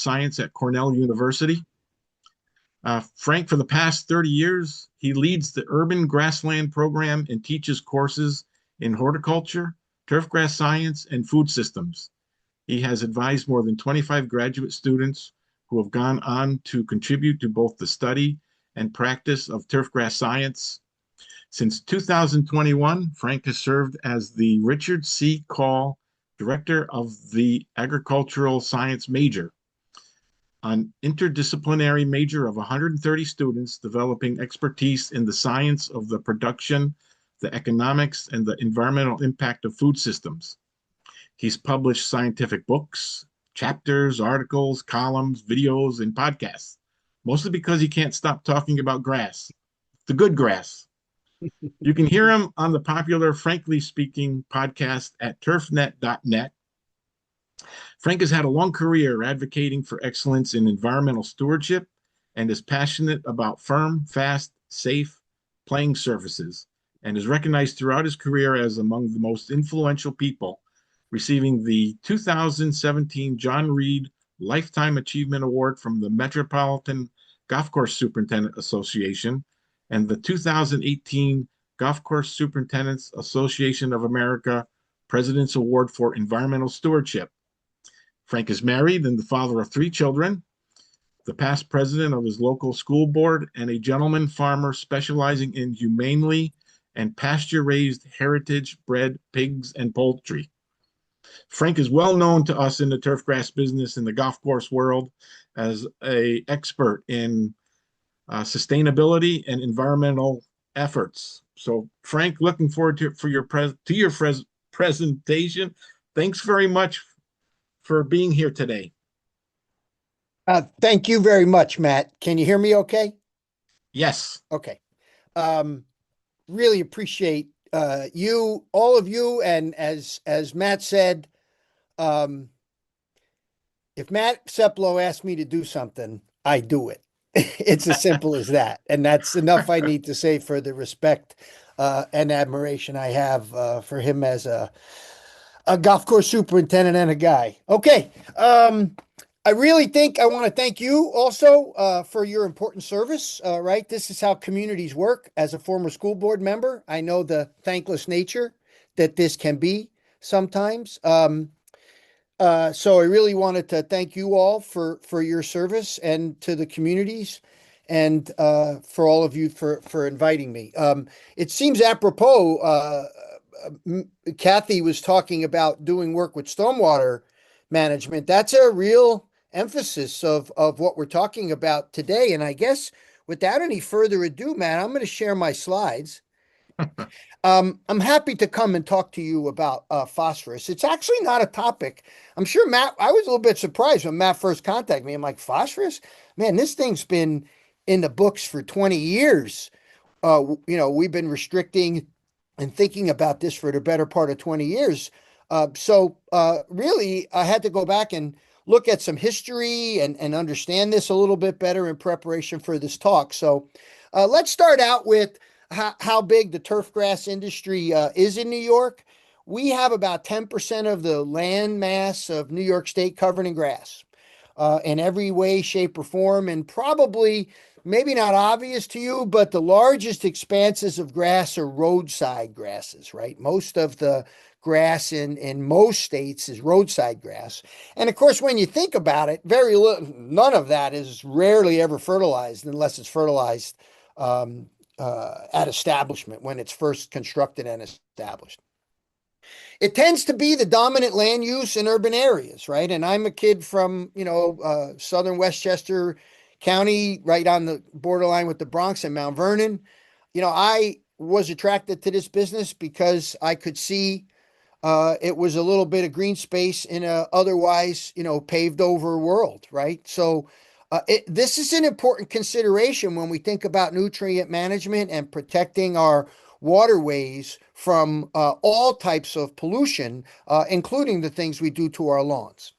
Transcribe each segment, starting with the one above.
Science at Cornell University. Frank, for the past 30 years, he leads the Urban Grassland Program and teaches courses in horticulture, turfgrass science, and food systems. He has advised more than 25 graduate students who have gone on to contribute to both the study and practice of turfgrass science. Since 2021, Frank has served as the Richard C. Call Director of the Agricultural Science major, an interdisciplinary major of 130 students developing expertise in the science of the production, the economics, and the environmental impact of food systems. He's published scientific books, chapters, articles, columns, videos, and podcasts, mostly because he can't stop talking about grass, the good grass. You can hear him on the popular Frankly Speaking podcast at turfnet.net. Frank has had a long career advocating for excellence in environmental stewardship and is passionate about firm, fast, safe playing surfaces, and is recognized throughout his career as among the most influential people, receiving the 2017 John Reed Lifetime Achievement Award from the Metropolitan Golf Course Superintendent Association and the 2018 Golf Course Superintendents Association of America President's Award for Environmental Stewardship. Frank is married and the father of 3 children, the past president of his local school board, and a gentleman farmer specializing in humanely and pasture-raised heritage-bred pigs and poultry. Frank is well known to us in the turfgrass business in the golf course world as an expert in sustainability and environmental efforts. So, Frank, looking forward to your presentation. Thanks very much for being here today. Thank you very much, Matt. Can you hear me okay? Yes. Okay. Really appreciate you, all of you, and as Matt said, if Matt Seplow asked me to do something, I do it. It's as simple as that. And that's enough I need to say for the respect and admiration I have for him as a golf course superintendent and a guy. Okay. I really think I want to thank you also for your important service, right? This is how communities work. As a former school board member, I know the thankless nature that this can be sometimes. So I really wanted to thank you all for your service and to the communities and for all of you for inviting me. It seems apropos, Kathy was talking about doing work with stormwater management. That's a real emphasis of what we're talking about today. And I guess without any further ado, Matt, I'm going to share my slides. I'm happy to come and talk to you about phosphorus. It's actually not a topic. I'm sure Matt, I was a little bit surprised when Matt first contacted me. I'm like, phosphorus? Man, this thing's been in the books for 20 years. We've been restricting and thinking about this for the better part of 20 years. So really, I had to go back and look at some history and understand this a little bit better in preparation for this talk. So let's start out with how big the turfgrass industry is in New York. We have about 10% of the land mass of New York State covered in grass in every way, shape, or form. And probably, maybe not obvious to you, but the largest expanses of grass are roadside grasses, right? Most of the grass in most states is roadside grass. And of course, when you think about it, very little, none of that is rarely ever fertilized unless it's fertilized at establishment when it's first constructed and established. It tends to be the dominant land use in urban areas, right? And I'm a kid from, southern Westchester County, right on the borderline with the Bronx and Mount Vernon. I was attracted to this business because I could see it was a little bit of green space in a otherwise, paved over world, right? So this is an important consideration when we think about nutrient management and protecting our waterways from all types of pollution, including the things we do to our lawns.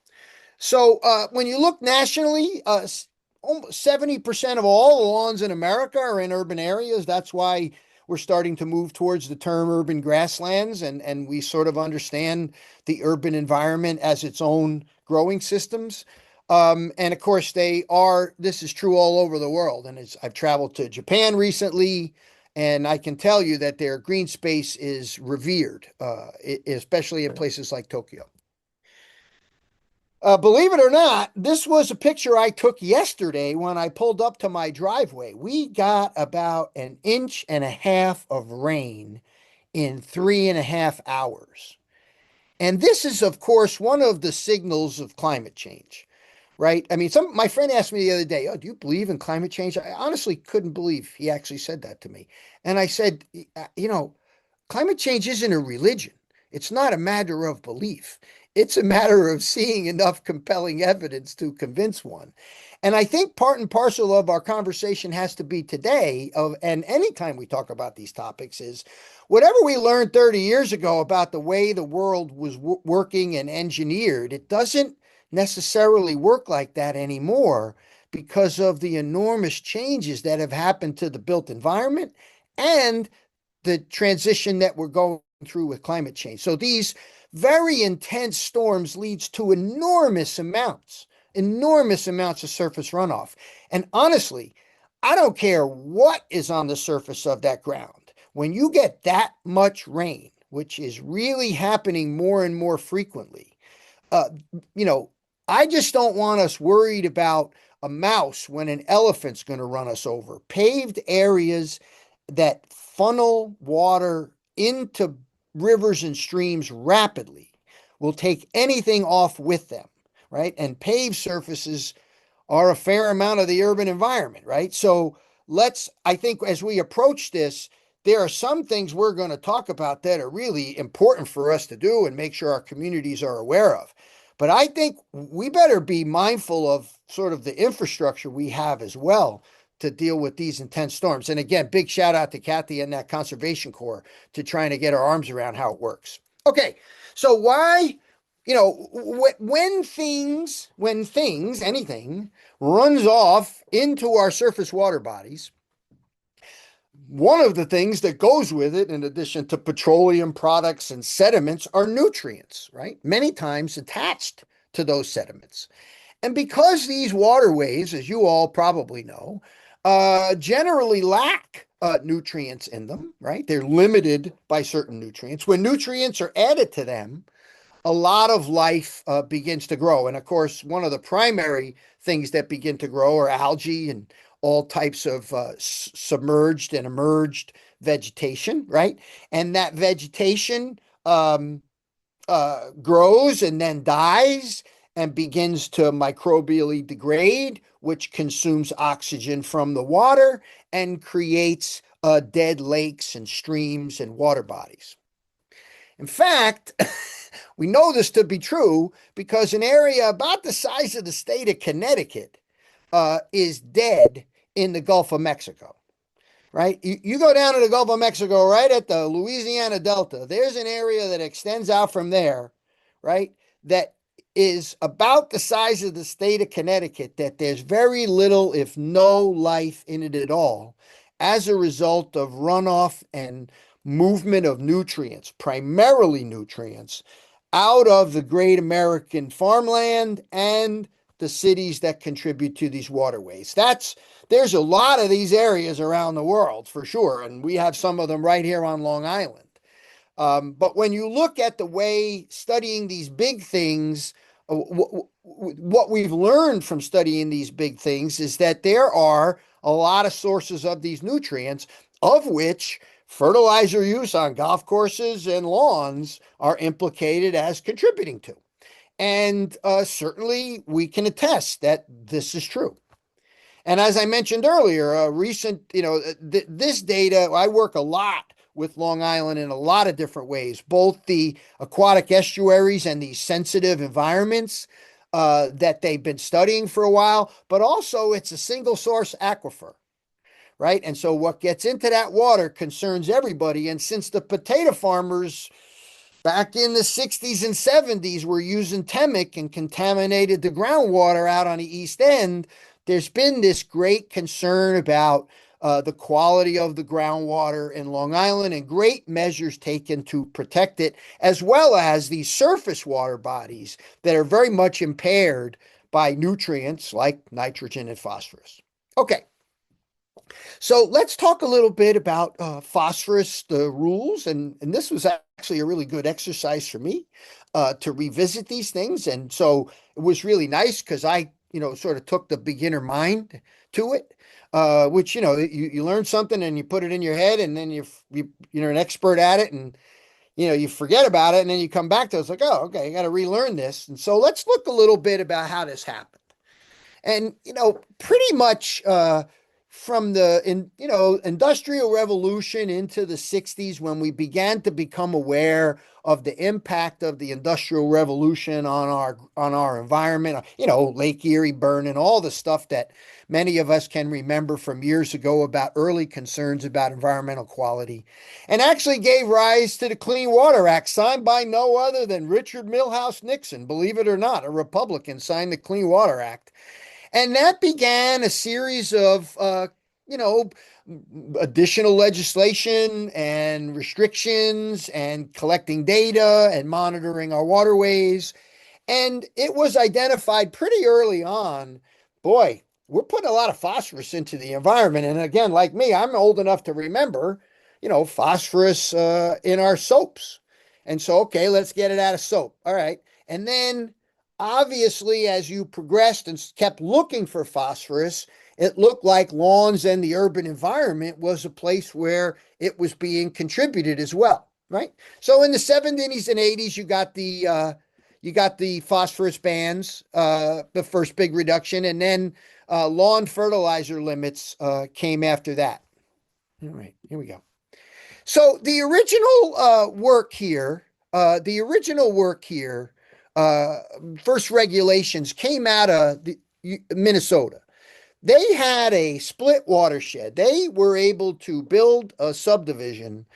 So when you look nationally, 70% of all the lawns in America are in urban areas. That's why we're starting to move towards the term urban grasslands, and we sort of understand the urban environment as its own growing systems. And of course, this is true all over the world. And I've traveled to Japan recently, and I can tell you that their green space is revered, especially in places like Tokyo. Believe it or not, this was a picture I took yesterday when I pulled up to my driveway. We got about an inch and a half of rain in 3.5 hours. And this is, of course, one of the signals of climate change, right? I mean, my friend asked me the other day, "Oh, do you believe in climate change?" I honestly couldn't believe he actually said that to me. And I said, climate change isn't a religion. It's not a matter of belief. It's a matter of seeing enough compelling evidence to convince one. And I think part and parcel of our conversation has to be today and anytime we talk about these topics is whatever we learned 30 years ago about the way the world was working and engineered, it doesn't necessarily work like that anymore because of the enormous changes that have happened to the built environment and the transition that we're going through with climate change. So these very intense storms leads to enormous amounts of surface runoff. And honestly, I don't care what is on the surface of that ground. When you get that much rain, which is really happening more and more frequently, uh, you know, I just don't want us worried about a mouse when an elephant's going to run us over. Paved areas that funnel water into rivers and streams rapidly will take anything off with them, right? And paved surfaces are a fair amount of the urban environment, right? So I think as we approach this, there are some things we're going to talk about that are really important for us to do and make sure our communities are aware of. But I think we better be mindful of sort of the infrastructure we have as well to deal with these intense storms. And again, big shout out to Kathy and that Conservation Corps to trying to get our arms around how it works. Okay, so anything runs off into our surface water bodies, one of the things that goes with it, in addition to petroleum products and sediments, are nutrients, right? Many times attached to those sediments. And because these waterways, as you all probably know, generally lack nutrients in them, right? They're limited by certain nutrients. When nutrients are added to them, a lot of life begins to grow. And of course, one of the primary things that begin to grow are algae and all types of submerged and emerged vegetation, right? And that vegetation grows and then dies and begins to microbially degrade, which consumes oxygen from the water and creates dead lakes and streams and water bodies. In fact, we know this to be true because an area about the size of the state of Connecticut is dead in the Gulf of Mexico, right? You go down to the Gulf of Mexico, right at the Louisiana Delta, there's an area that extends out from there, right? That is about the size of the state of Connecticut, that there's very little, if no life in it at all, as a result of runoff and movement of nutrients, primarily nutrients, out of the great American farmland and the cities that contribute to these waterways. There's a lot of these areas around the world for sure, and we have some of them right here on Long Island. But when you look at the way studying these big things, what we've learned from studying these big things is that there are a lot of sources of these nutrients, of which fertilizer use on golf courses and lawns are implicated as contributing to. And certainly we can attest that this is true. And as I mentioned earlier, this data, I work a lot with Long Island in a lot of different ways, both the aquatic estuaries and the sensitive environments that they've been studying for a while, but also it's a single source aquifer, right? And so what gets into that water concerns everybody. And since the potato farmers back in the 60s and 70s were using Temic and contaminated the groundwater out on the East End, there's been this great concern about the quality of the groundwater in Long Island and great measures taken to protect it, as well as these surface water bodies that are very much impaired by nutrients like nitrogen and phosphorus. Okay, so let's talk a little bit about phosphorus, the rules, and this was actually a really good exercise for me to revisit these things. And so it was really nice because I, sort of took the beginner mind to it, which, you learn something and you put it in your head and then you're an expert at it and, you forget about it and then you come back to it. It's like, oh, okay, I got to relearn this. And so let's look a little bit about how this happened. And, pretty much from the industrial revolution into the 60s, when we began to become aware of the impact of the industrial revolution on our environment, Lake Erie burning, all the stuff that many of us can remember from years ago about early concerns about environmental quality, and actually gave rise to the Clean Water Act, signed by no other than Richard Milhous Nixon. Believe it or not, a Republican signed the Clean Water Act. And that began a series of, you know, additional legislation and restrictions and collecting data and monitoring our waterways. And it was identified pretty early on, boy, we're putting a lot of phosphorus into the environment. And again, like me, I'm old enough to remember, phosphorus in our soaps. And so, okay, let's get it out of soap. All right. And then obviously, as you progressed and kept looking for phosphorus, it looked like lawns and the urban environment was a place where it was being contributed as well, right? So in the 70s and 80s, you got the phosphorus bans, the first big reduction, and then lawn fertilizer limits came after that. All right, here we go. So the original work here, uh, first regulations came out of Minnesota. They had a split watershed. They were able to build a subdivision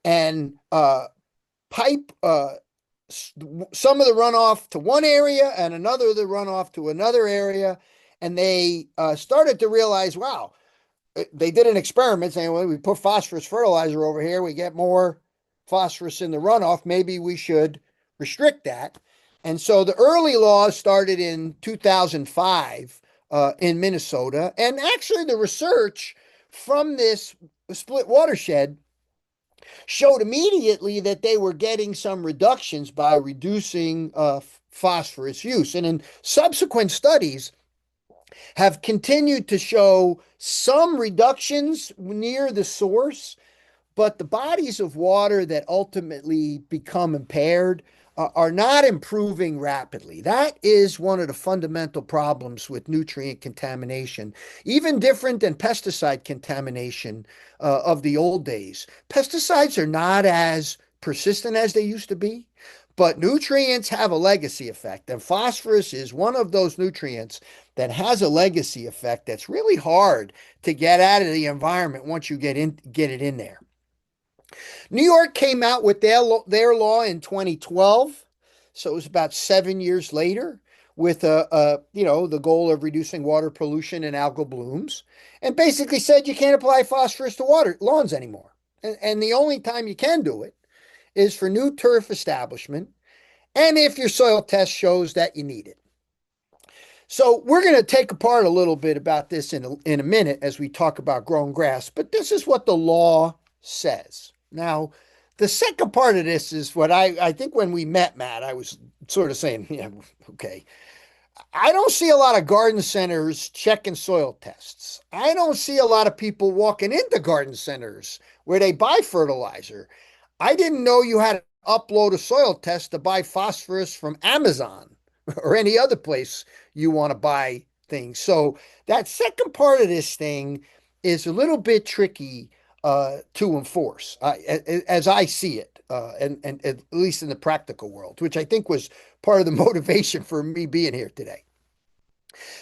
and pipe some of the runoff to one area and another of the runoff to another area. And they started to realize, wow, they did an experiment saying, well, we put phosphorus fertilizer over here, we get more phosphorus in the runoff. Maybe we should restrict that. And so the early laws started in 2005 in Minnesota. And actually, the research from this split watershed showed immediately that they were getting some reductions by reducing phosphorus use. And in subsequent studies, have continued to show some reductions near the source, but the bodies of water that ultimately become impaired are not improving rapidly. That is one of the fundamental problems with nutrient contamination, even different than pesticide contamination of the old days. Pesticides are not as persistent as they used to be, but nutrients have a legacy effect, and phosphorus is one of those nutrients that has a legacy effect that's really hard to get out of the environment once you get it in there. New York came out with their law in 2012, so it was about 7 years later, with the goal of reducing water pollution and algal blooms, and basically said you can't apply phosphorus to water lawns anymore, and the only time you can do it is for new turf establishment, and if your soil test shows that you need it. So we're going to take apart a little bit about this in a minute as we talk about growing grass, but this is what the law says. Now, the second part of this is what I think when we met, Matt, I was sort of saying, yeah, okay. I don't see a lot of garden centers checking soil tests. I don't see a lot of people walking into garden centers where they buy fertilizer. I didn't know you had to upload a soil test to buy phosphorus from Amazon or any other place you want to buy things. So that second part of this thing is a little bit tricky to enforce, as I see it, and at least in the practical world, which I think was part of the motivation for me being here today.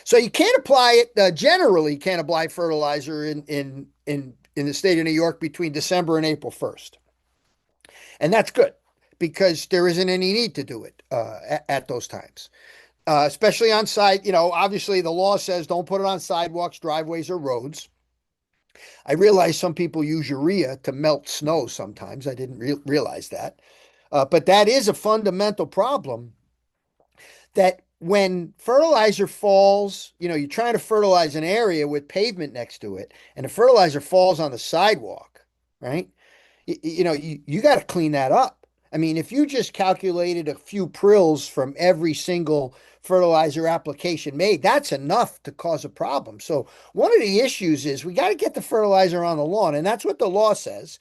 So you can't apply it generally. Can't apply fertilizer in the state of New York between December and April 1st, and that's good because there isn't any need to do it at those times. Especially on side, obviously the law says don't put it on sidewalks, driveways, or roads. I realize some people use urea to melt snow sometimes. I didn't realize that. But that is a fundamental problem that when fertilizer falls, you're trying to fertilize an area with pavement next to it, and the fertilizer falls on the sidewalk, right? You got to clean that up. I mean, if you just calculated a few prills from every single fertilizer application made, that's enough to cause a problem. So one of the issues is we got to get the fertilizer on the lawn, and that's what the law says.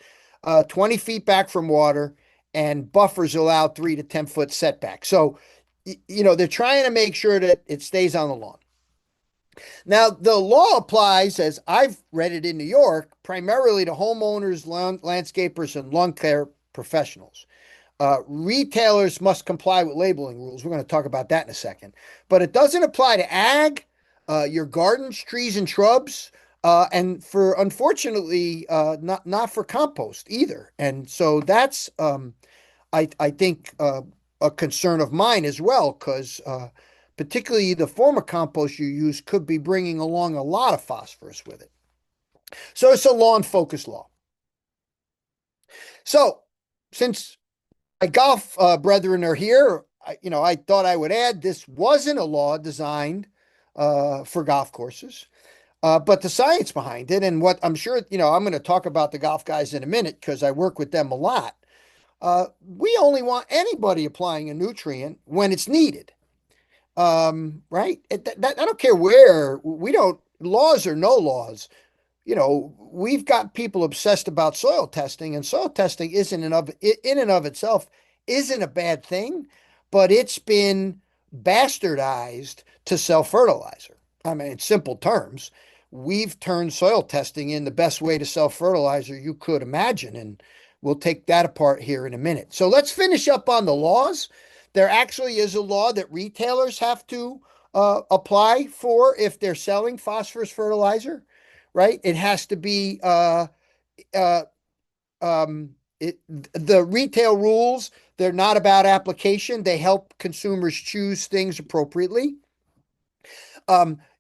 20 feet back from water, and buffers allowed 3 to 10 foot setback. So, they're trying to make sure that it stays on the lawn. Now, the law applies, as I've read it in New York, primarily to homeowners, landscapers, and lawn care professionals. Retailers must comply with labeling rules. We're going to talk about that in a second. But it doesn't apply to ag, your gardens, trees, and shrubs, and for unfortunately, not for compost either. And so that's, I think, a concern of mine as well, because particularly the form of compost you use could be bringing along a lot of phosphorus with it. So it's a lawn focused law. So since my golf brethren are here, I thought I would add this wasn't a law designed for golf courses, but the science behind it and what I'm sure, I'm going to talk about the golf guys in a minute because I work with them a lot. We only want anybody applying a nutrient when it's needed. Right? I don't care where, we don't, laws or no laws. We've got people obsessed about soil testing, and soil testing isn't in and of itself isn't a bad thing, but it's been bastardized to sell fertilizer. I mean, in simple terms, we've turned soil testing in the best way to sell fertilizer you could imagine, and we'll take that apart here in a minute. So let's finish up on the laws. There actually is a law that retailers have to apply for if they're selling phosphorus fertilizer, right? It has to be uh, the retail rules. They're not about application. They help consumers choose things appropriately.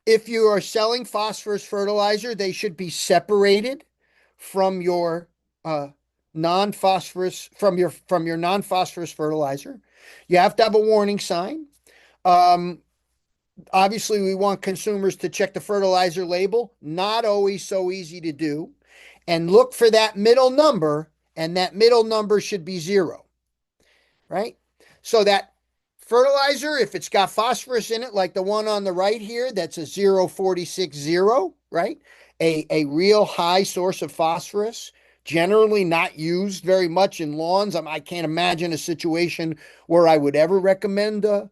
If you are selling phosphorus fertilizer, they should be separated from your non-phosphorus from your non-phosphorus fertilizer. You have to have a warning sign. Um, Obviously, we want consumers to check the fertilizer label. Not always so easy to do. And look for that middle number, and that middle number should be 0, right? So that fertilizer, if it's got phosphorus in it, like the one on the right here, that's a 0.460, right? A real high source of phosphorus, generally not used very much in lawns. I can't imagine a situation where I would ever recommend a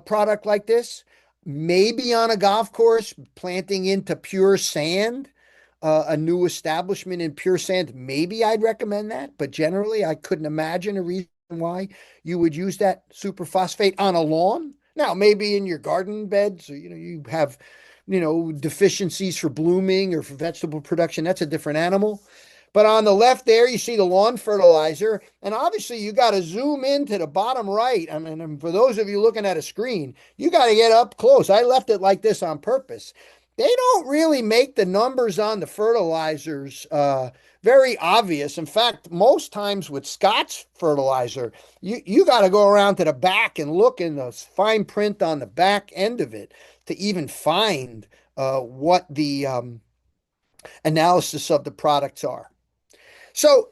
product like this. Maybe on a golf course, planting into pure sand, a new establishment in pure sand, maybe I'd recommend that. But generally, I couldn't imagine a reason why you would use that superphosphate on a lawn. Now, maybe in your garden beds, or, you have, deficiencies for blooming or for vegetable production. That's a different animal. But on the left there, you see the lawn fertilizer. And obviously, you got to zoom into the bottom right. I mean, for those of you looking at a screen, you got to get up close. I left it like this on purpose. They don't really make the numbers on the fertilizers very obvious. In fact, most times with Scott's fertilizer, you got to go around to the back and look in the fine print on the back end of it to even find what the analysis of the products are. So,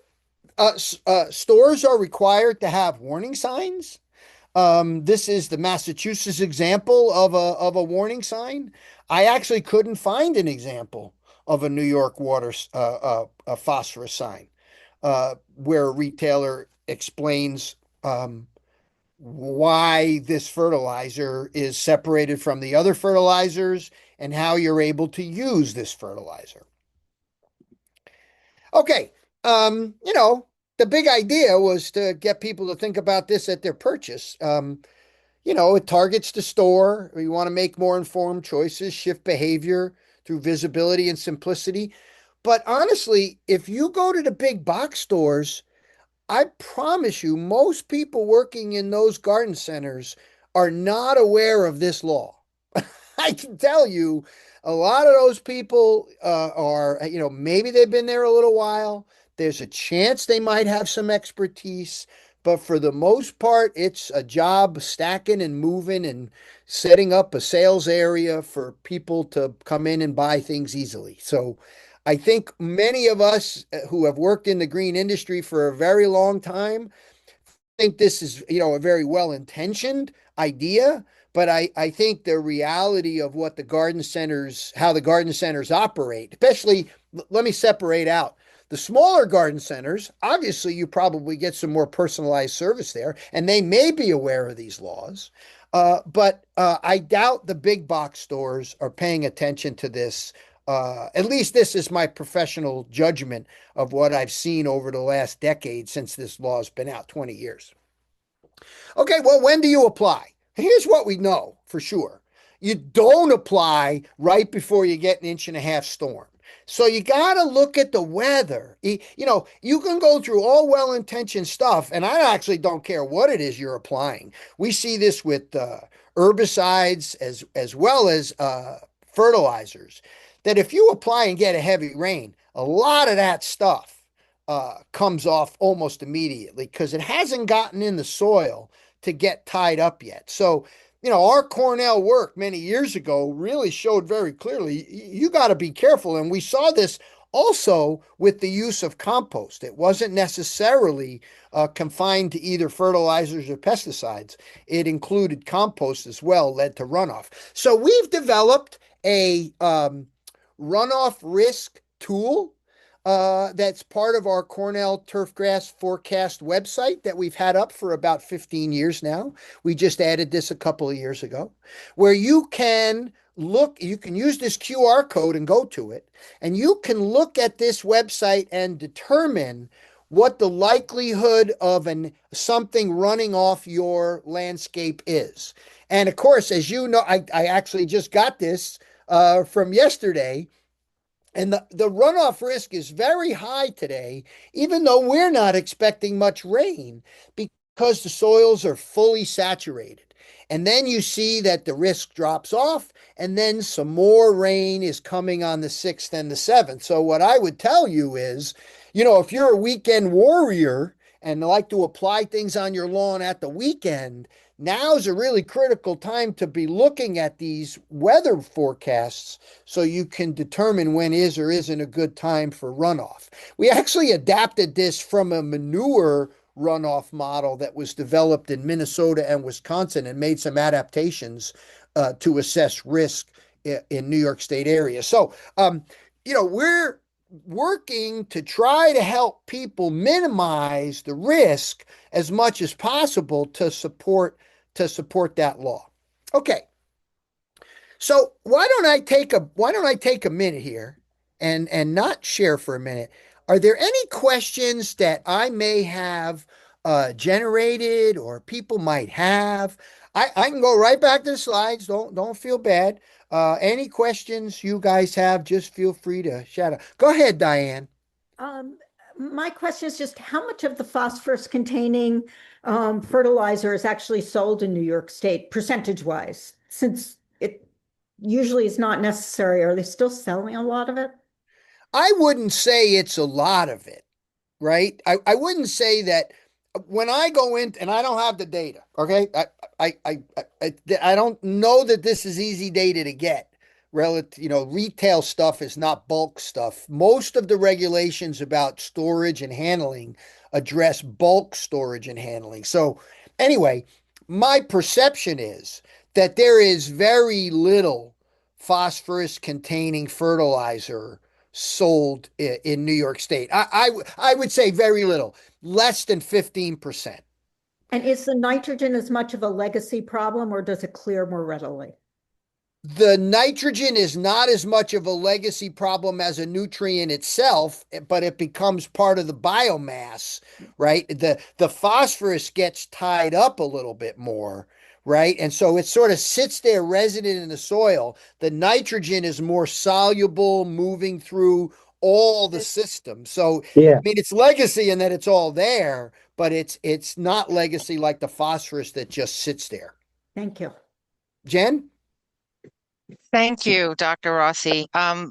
stores are required to have warning signs. This is the Massachusetts example of a warning sign. I actually couldn't find an example of a New York water a phosphorus sign where a retailer explains why this fertilizer is separated from the other fertilizers and how you're able to use this fertilizer. Okay, the big idea was to get people to think about this at their purchase. It targets the store. We want to make more informed choices, shift behavior through visibility and simplicity. But honestly, if you go to the big box stores, I promise you, most people working in those garden centers are not aware of this law. I can tell you a lot of those people are, maybe they've been there a little while. There's a chance they might have some expertise, but for the most part, it's a job stacking and moving and setting up a sales area for people to come in and buy things easily. So I think many of us who have worked in the green industry for a very long time think this is, a very well-intentioned idea, but I think the reality of what the garden centers, how the garden centers operate, especially, let me separate out. The smaller garden centers, obviously, you probably get some more personalized service there, and they may be aware of these laws. But I doubt the big box stores are paying attention to this. At least this is my professional judgment of what I've seen over the last decade since this law has been out, 20 years. Okay, well, when do you apply? Here's what we know for sure. You don't apply right before you get an inch and a half storm. So you got to look at the weather. You can go through all well-intentioned stuff, and I actually don't care what it is you're applying. We see this with herbicides as well as fertilizers. That if you apply and get a heavy rain, a lot of that stuff comes off almost immediately because it hasn't gotten in the soil to get tied up yet. So, our Cornell work many years ago really showed very clearly you got to be careful. And we saw this also with the use of compost. It wasn't necessarily confined to either fertilizers or pesticides, it included compost as well, led to runoff. So, we've developed a runoff risk tool that's part of our Cornell Turfgrass Forecast website that we've had up for about 15 years now. We just added this a couple of years ago, where you can use this QR code and go to it, and you can look at this website and determine what the likelihood of something running off your landscape is. And of course, as you know, I actually just got this from yesterday. And the runoff risk is very high today, even though we're not expecting much rain because the soils are fully saturated. And then you see that the risk drops off, and then some more rain is coming on the 6th and the 7th. So, what I would tell you is, if you're a weekend warrior and like to apply things on your lawn at the weekend, now's a really critical time to be looking at these weather forecasts so you can determine when is or isn't a good time for runoff. We actually adapted this from a manure runoff model that was developed in Minnesota and Wisconsin and made some adaptations to assess risk in New York State area. So, we're working to try to help people minimize the risk as much as possible to support that law. Okay. So why don't I take a minute here and not share for a minute? Are there any questions that I may have generated or people might have? I can go right back to the slides. Don't feel bad. Any questions you guys have, just feel free to shout out. Go ahead, Diane. Um, my question is just how much of the phosphorus containing fertilizer is actually sold in New York State, percentage wise, since it usually is not necessary. Are they still selling a lot of it? I wouldn't say it's a lot of it, right? I wouldn't say that when I go in and I don't have the data, okay? I don't know that this is easy data to get. Relative, retail stuff is not bulk stuff. Most of the regulations about storage and handling address bulk storage and handling. So, anyway, my perception is that there is very little phosphorus containing fertilizer sold in New York State. I would say very little, less than 15%. And is the nitrogen as much of a legacy problem or does it clear more readily? The nitrogen is not as much of a legacy problem as a nutrient itself, but it becomes part of the biomass, right? The phosphorus gets tied up a little bit more, right? And so it sort of sits there resident in the soil. The nitrogen is more soluble, moving through all the systems. So, Yeah. I mean, it's legacy in that it's all there, but it's not legacy like the phosphorus that just sits there. Thank you. Jen? Thank you, Dr. Rossi.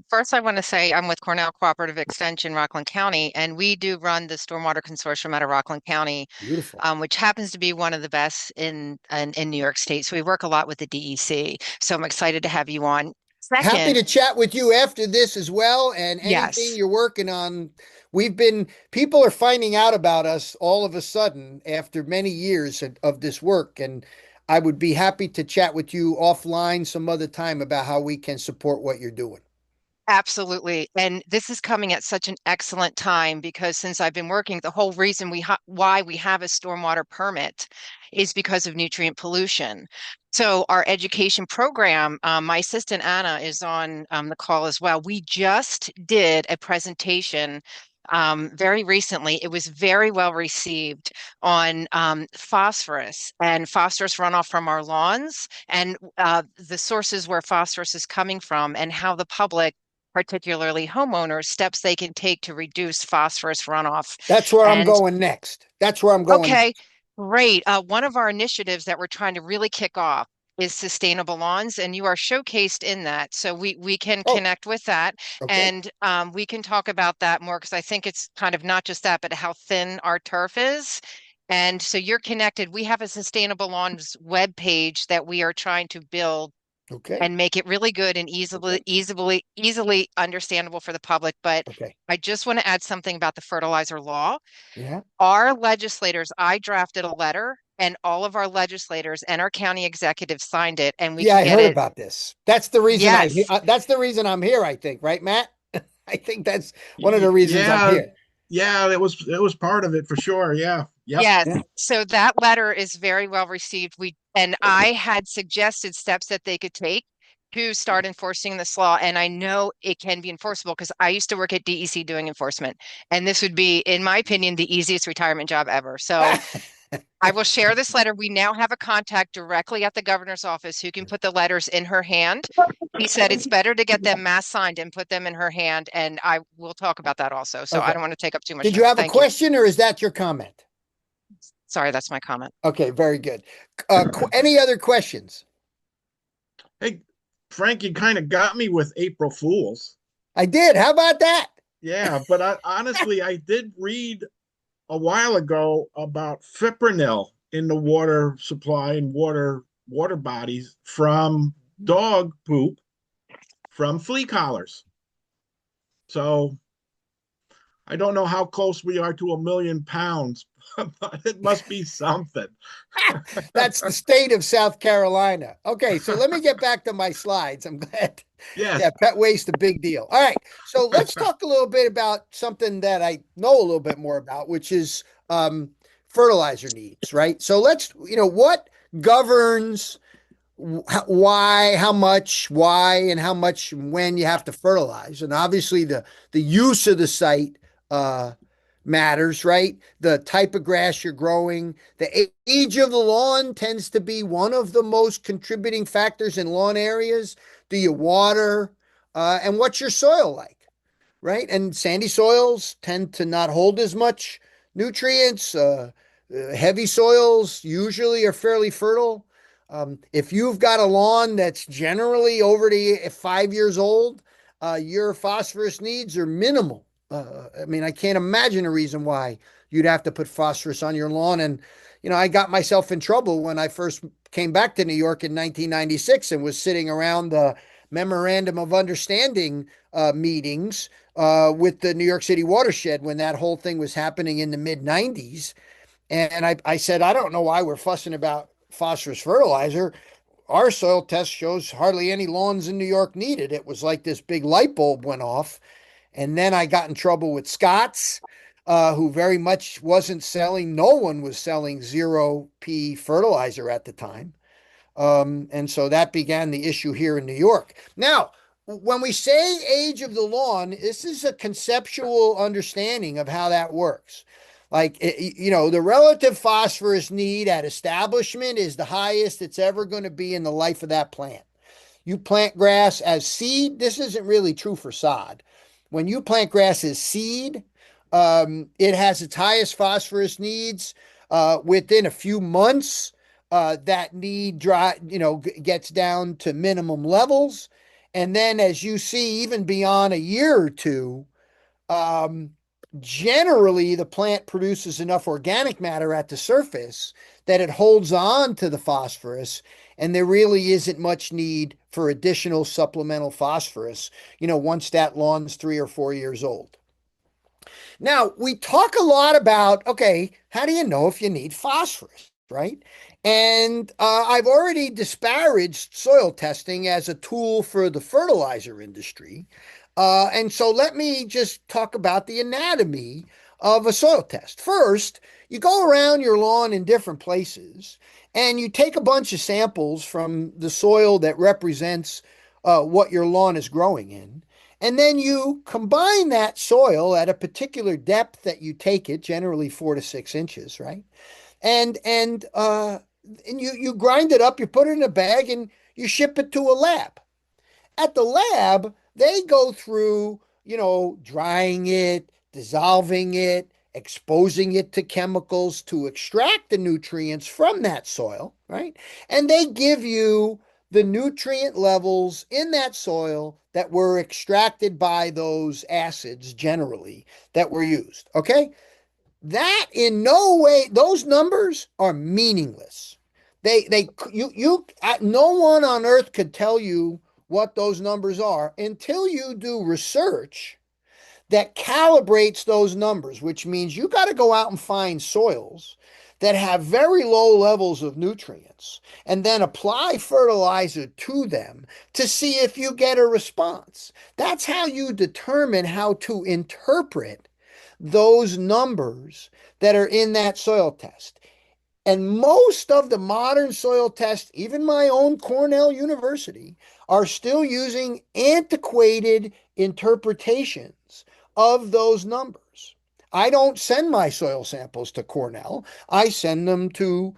First, I want to say I'm with Cornell Cooperative Extension, Rockland County, and we do run the Stormwater Consortium out of Rockland County, Beautiful. which happens to be one of the best in New York State. So we work a lot with the DEC. So I'm excited to have you on. Happy Second, to chat with you after this as well. And anything yes. you're working on, people are finding out about us all of a sudden after many years of this work. And I would be happy to chat with you offline some other time about how we can support what you're doing. Absolutely. And this is coming at such an excellent time because since I've been working, the whole reason why we have a stormwater permit is because of nutrient pollution. So our education program, my assistant Anna is on the call as well. We just did a presentation very recently. It was very well received on phosphorus and phosphorus runoff from our lawns and the sources where phosphorus is coming from and how the public, particularly homeowners, steps they can take to reduce phosphorus runoff. That's where I'm And going next. That's where I'm going okay, next. great. One of our initiatives that we're trying to really kick off is sustainable lawns, and you are showcased in that. So we can Oh, connect with that, okay. and we can talk about that more because I think it's kind of not just that, but how thin our turf is. And so you're connected. We have a sustainable lawns web page that we are trying to build Okay. and make it really good and Okay. easily understandable for the public. But Okay. I just want to add something about the fertilizer law. Yeah. Our legislators, I drafted a letter and all of our legislators and our county executives signed it and we Yeah, can I get heard it. about this. That's the reason Yes. that's the reason I'm here, I think, right, Matt? I think that's one of the reasons I'm Yeah, here. yeah, it was part of it for sure. Yeah. Yep. Yes. Yeah. So that letter is very well received. And I had suggested steps that they could take to start enforcing this law. And I know it can be enforceable because I used to work at DEC doing enforcement. And this would be, in my opinion, the easiest retirement job ever. So I will share this letter. We now have a contact directly at the governor's office who can put the letters in her hand. He said it's better to get them mass signed and put them in her hand. And I will talk about that also. So I Okay. don't want to take up too much Did you time. have a Thank you. question or is that your comment? Sorry, that's my comment. Okay, very good. Any other questions? Hey, Frank, you kind of got me with April Fools. I did. How about that? Yeah, but honestly, I did read a while ago about fipronil in the water supply and water bodies from dog poop from flea collars. So I don't know how close we are to 1,000,000 pounds, but it must be something. That's the state of South Carolina. Okay, so let me get back to my slides. I'm glad. Yes. Yeah, pet waste a big deal. All right, so let's talk a little bit about something that I know a little bit more about, which is fertilizer needs, right? So what governs why, how much, why, and how much when you have to fertilize, and obviously the use of the site uh, matters, right? The type of grass you're growing, the age of the lawn tends to be one of the most contributing factors in lawn areas. Do you water, and what's your soil like? Right? And sandy soils tend to not hold as much nutrients. Heavy soils usually are fairly fertile. If you've got a lawn that's generally over the 5 years old, your phosphorus needs are minimal. I mean, I can't imagine a reason why you'd have to put phosphorus on your lawn. And, I got myself in trouble when I first came back to New York in 1996 and was sitting around the memorandum of understanding meetings with the New York City watershed when that whole thing was happening in the mid 90s. And I said, I don't know why we're fussing about phosphorus fertilizer. Our soil test shows hardly any lawns in New York needed. It was like this big light bulb went off. And then I got in trouble with Scott's, who very much wasn't selling, no one was selling 0P fertilizer at the time. And so that began the issue here in New York. Now, when we say age of the lawn, this is a conceptual understanding of how that works. Like, the relative phosphorus need at establishment is the highest it's ever going to be in the life of that plant. You plant grass as seed. This isn't really true for sod. When you plant grass as seed, it has its highest phosphorus needs within a few months. That need gets down to minimum levels. And then as you see, even beyond a year or two, um, generally the plant produces enough organic matter at the surface that it holds on to the phosphorus, and there really isn't much need for additional supplemental phosphorus, once that lawn's 3 or 4 years old. Now, we talk a lot about, okay, how do you know if you need phosphorus, right? And I've already disparaged soil testing as a tool for the fertilizer industry. And so let me just talk about the anatomy of a soil test. First, you go around your lawn in different places and you take a bunch of samples from the soil that represents what your lawn is growing in. And then you combine that soil at a particular depth that you take it, generally 4 to 6 inches, right? And you grind it up, you put it in a bag, and you ship it to a lab. At the lab, they go through, drying it, dissolving it, exposing it to chemicals to extract the nutrients from that soil, right? And they give you the nutrient levels in that soil that were extracted by those acids generally that were used, okay? That in no way, those numbers are meaningless. No one on earth could tell you what those numbers are until you do research that calibrates those numbers, which means you got to go out and find soils that have very low levels of nutrients and then apply fertilizer to them to see if you get a response. That's how you determine how to interpret those numbers that are in that soil test. And most of the modern soil tests, even my own Cornell University, are still using antiquated interpretations of those numbers. I don't send my soil samples to Cornell. I send them to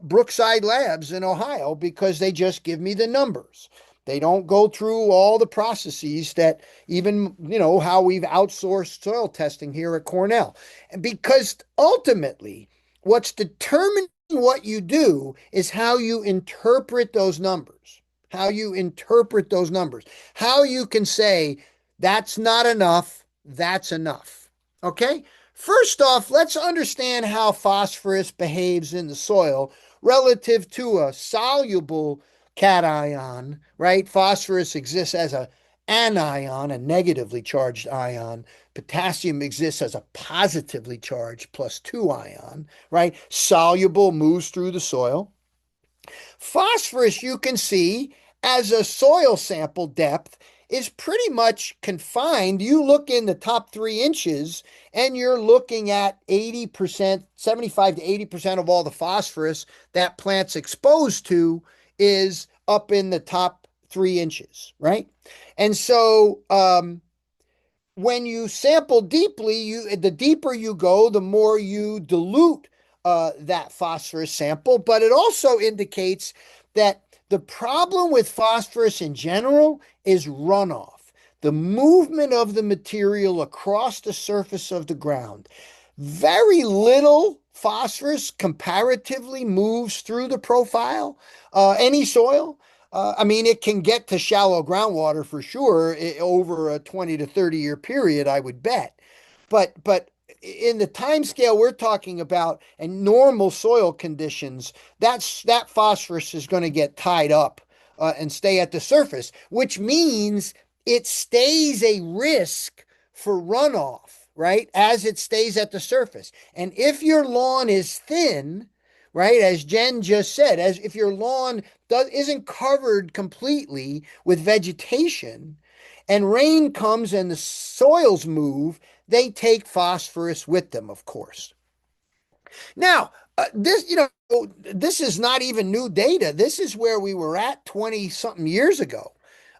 Brookside Labs in Ohio because they just give me the numbers. They don't go through all the processes that even, how we've outsourced soil testing here at Cornell. Because ultimately, what's determining what you do is how you interpret those numbers, how you interpret those numbers, how you can say, that's not enough, that's enough. Okay? First off, let's understand how phosphorus behaves in the soil relative to a soluble cation, right? Phosphorus exists as a anion, a negatively charged ion. Potassium exists as a positively charged +2 ion, right? Soluble, moves through the soil. Phosphorus, you can see as a soil sample depth, is pretty much confined. You look in the top 3 inches and you're looking at 80%, 75 to 80% of all the phosphorus that plant's exposed to is up in the top 3 inches, right? And so, when you sample deeply, the deeper you go, the more you dilute that phosphorus sample. But it also indicates that the problem with phosphorus in general is runoff, the movement of the material across the surface of the ground. Very little phosphorus comparatively moves through the profile, any soil. I mean, it can get to shallow groundwater for sure over a 20 to 30-year period, I would bet. But in the time scale we're talking about and normal soil conditions, that phosphorus is going to get tied up and stay at the surface, which means it stays a risk for runoff, right? As it stays at the surface. And if your lawn is thin, right, as Jen just said, as if your lawn isn't covered completely with vegetation and rain comes and the soils move, they take phosphorus with them, of course. Now, this is not even new data. This is where we were at 20 something years ago.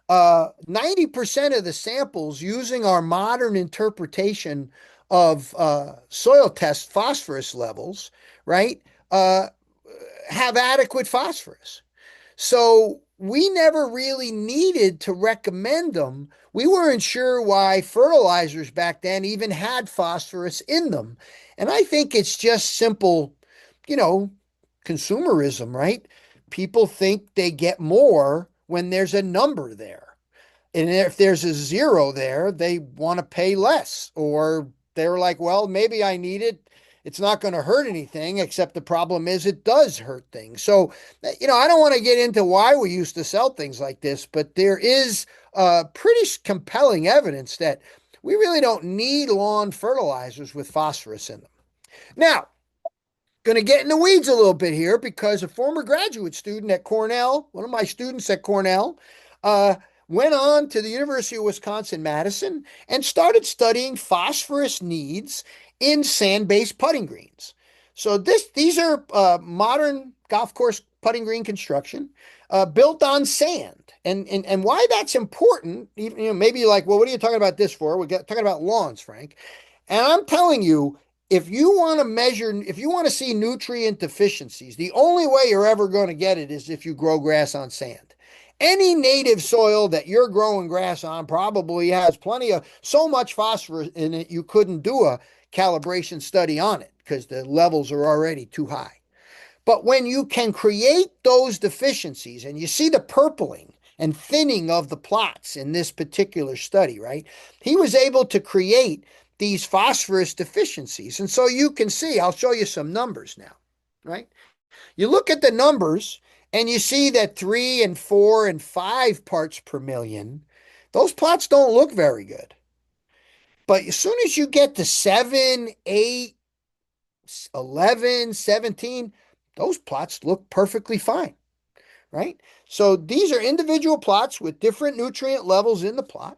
90% of the samples using our modern interpretation of soil test phosphorus levels, right, have adequate phosphorus. So we never really needed to recommend them. We weren't sure why fertilizers back then even had phosphorus in them. And I think it's just simple, you know, consumerism, right? People think they get more when there's a number there. And if there's a zero there, they want to pay less, or they're like, well, maybe I need it. It's not going to hurt anything, except the problem is it does hurt things. So, I don't want to get into why we used to sell things like this, but there is pretty compelling evidence that we really don't need lawn fertilizers with phosphorus in them. Now, going to get in the weeds a little bit here because a former graduate student at Cornell, one of my students at Cornell, uh, went on to the University of Wisconsin-Madison and started studying phosphorus needs in sand-based putting greens. So these are modern golf course putting green construction built on sand. And why that's important, even, maybe you're like, well, what are you talking about this for? We're talking about lawns, Frank. And I'm telling you, if you want to measure, if you want to see nutrient deficiencies, the only way you're ever going to get it is if you grow grass on sand. Any native soil that you're growing grass on probably has plenty of so much phosphorus in it you couldn't do a calibration study on it because the levels are already too high. But when you can create those deficiencies, and you see the purpling and thinning of the plots in this particular study, right? He was able to create these phosphorus deficiencies. And so you can see, I'll show you some numbers now, right? You look at the numbers and you see that 3 and 4 and 5 parts per million, those plots don't look very good. But as soon as you get to 7, 8, 11, 17, those plots look perfectly fine, right? So these are individual plots with different nutrient levels in the plot.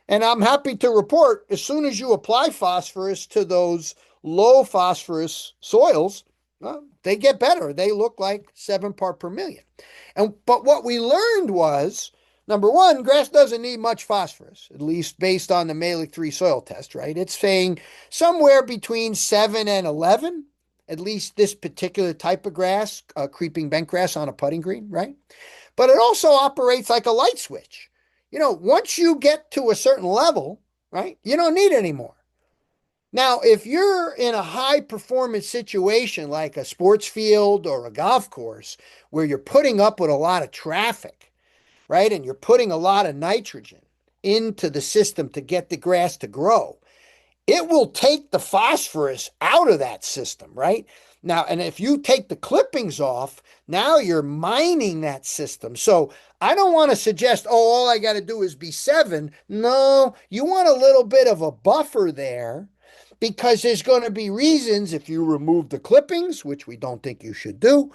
And I'm happy to report as soon as you apply phosphorus to those low phosphorus soils, they get better. They look like 7 part per million. But what we learned was, number one, grass doesn't need much phosphorus, at least based on the Mehlich 3 soil test, right? It's saying somewhere between 7 and 11, at least this particular type of grass, creeping bent grass on a putting green, right? But it also operates like a light switch. Once you get to a certain level, right, you don't need any more. Now, if you're in a high performance situation like a sports field or a golf course where you're putting up with a lot of traffic, right, and you're putting a lot of nitrogen into the system to get the grass to grow, it will take the phosphorus out of that system, right? Now, and if you take the clippings off, now you're mining that system. So I don't want to suggest, oh, all I got to do is be 7. No, you want a little bit of a buffer there because there's going to be reasons if you remove the clippings, which we don't think you should do,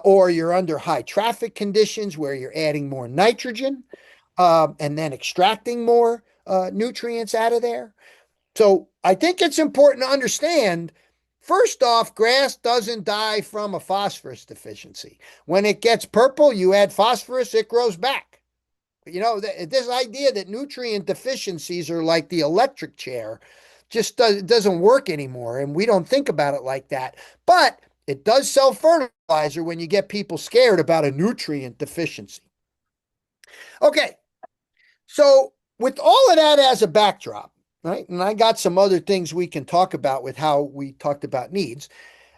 or you're under high traffic conditions where you're adding more nitrogen and then extracting more nutrients out of there. So I think it's important to understand, first off, grass doesn't die from a phosphorus deficiency. When it gets purple, you add phosphorus, it grows back. This idea that nutrient deficiencies are like the electric chair just doesn't work anymore. And we don't think about it like that. But it does sell fertilizer when you get people scared about a nutrient deficiency. Okay. So with all of that as a backdrop, right? And I got some other things we can talk about with how we talked about needs.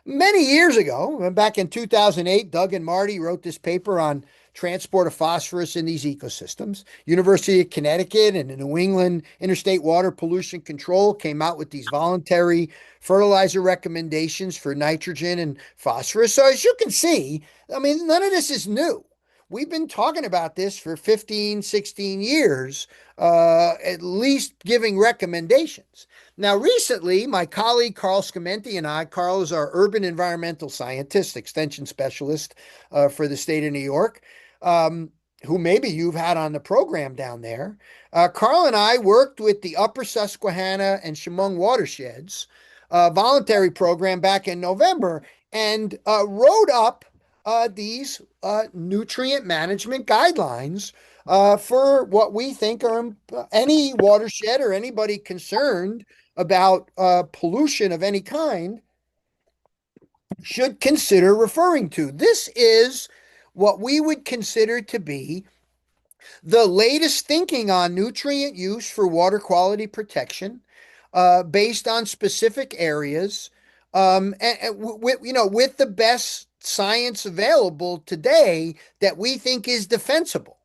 Many years ago, back in 2008, Doug and Marty wrote this paper on transport of phosphorus in these ecosystems. University of Connecticut and the New England Interstate Water Pollution Control came out with these voluntary fertilizer recommendations for nitrogen and phosphorus. So as you can see, I mean, none of this is new. We've been talking about this for 15, 16 years, at least giving recommendations. Now, recently, my colleague Carl Scamenti and I, Carl is our urban environmental scientist, extension specialist for the state of New York, who maybe you've had on the program down there. Carl and I worked with the Upper Susquehanna and Chemung watersheds voluntary program back in November and wrote up these nutrient management guidelines for what we think are any watershed or anybody concerned about pollution of any kind should consider referring to. This is what we would consider to be the latest thinking on nutrient use for water quality protection based on specific areas and with the best science available today that we think is defensible,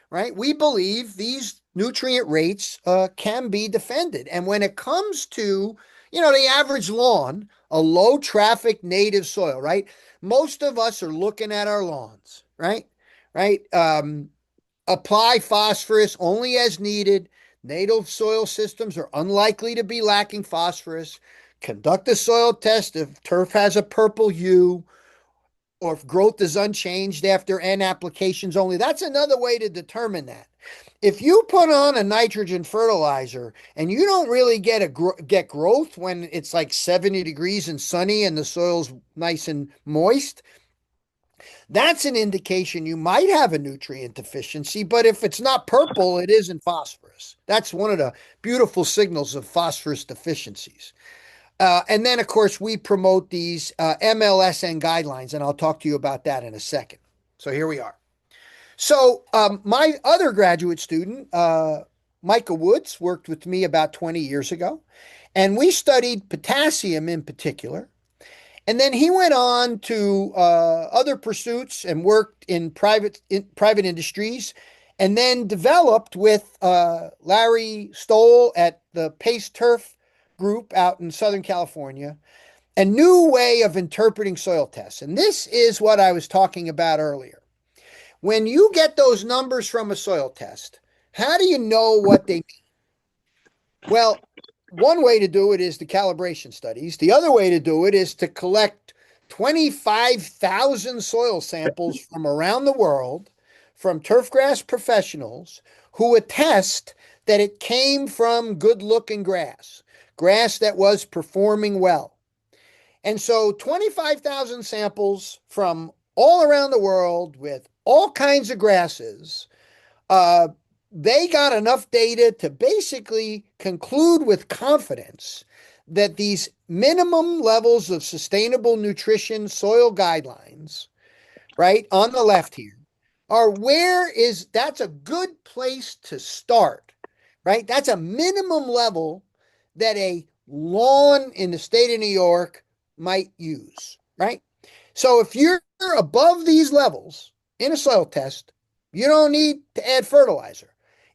right? We believe these nutrient rates can be defended. And when it comes to, the average lawn, a low traffic native soil, right? Most of us are looking at our lawns, right? Right. Apply phosphorus only as needed. Native soil systems are unlikely to be lacking phosphorus. Conduct a soil test if turf has a purple hue or if growth is unchanged after N applications only. That's another way to determine that. If you put on a nitrogen fertilizer and you don't really get growth when it's like 70 degrees and sunny and the soil's nice and moist, that's an indication you might have a nutrient deficiency. But if it's not purple, it isn't phosphorus. That's one of the beautiful signals of phosphorus deficiencies. And then, of course, we promote these MLSN guidelines, and I'll talk to you about that in a second. So here we are. So my other graduate student, Micah Woods, worked with me about 20 years ago, and we studied potassium in particular. And then he went on to other pursuits and worked in private industries, and then developed with Larry Stoll at the Pace Turf Group out in Southern California a new way of interpreting soil tests. And this is what I was talking about earlier. When you get those numbers from a soil test, how do you know what they mean? Well, one way to do it is the calibration studies. The other way to do it is to collect 25,000 soil samples from around the world from turfgrass professionals who attest that it came from good looking grass that was performing well. And so 25,000 samples from all around the world with all kinds of grasses, they got enough data to basically conclude with confidence that these minimum levels of sustainable nutrition soil guidelines, right, on the left here, that's a good place to start, right? That's a minimum level that a lawn in the state of New York might use, right? So if you're above these levels in a soil test, you don't need to add fertilizer.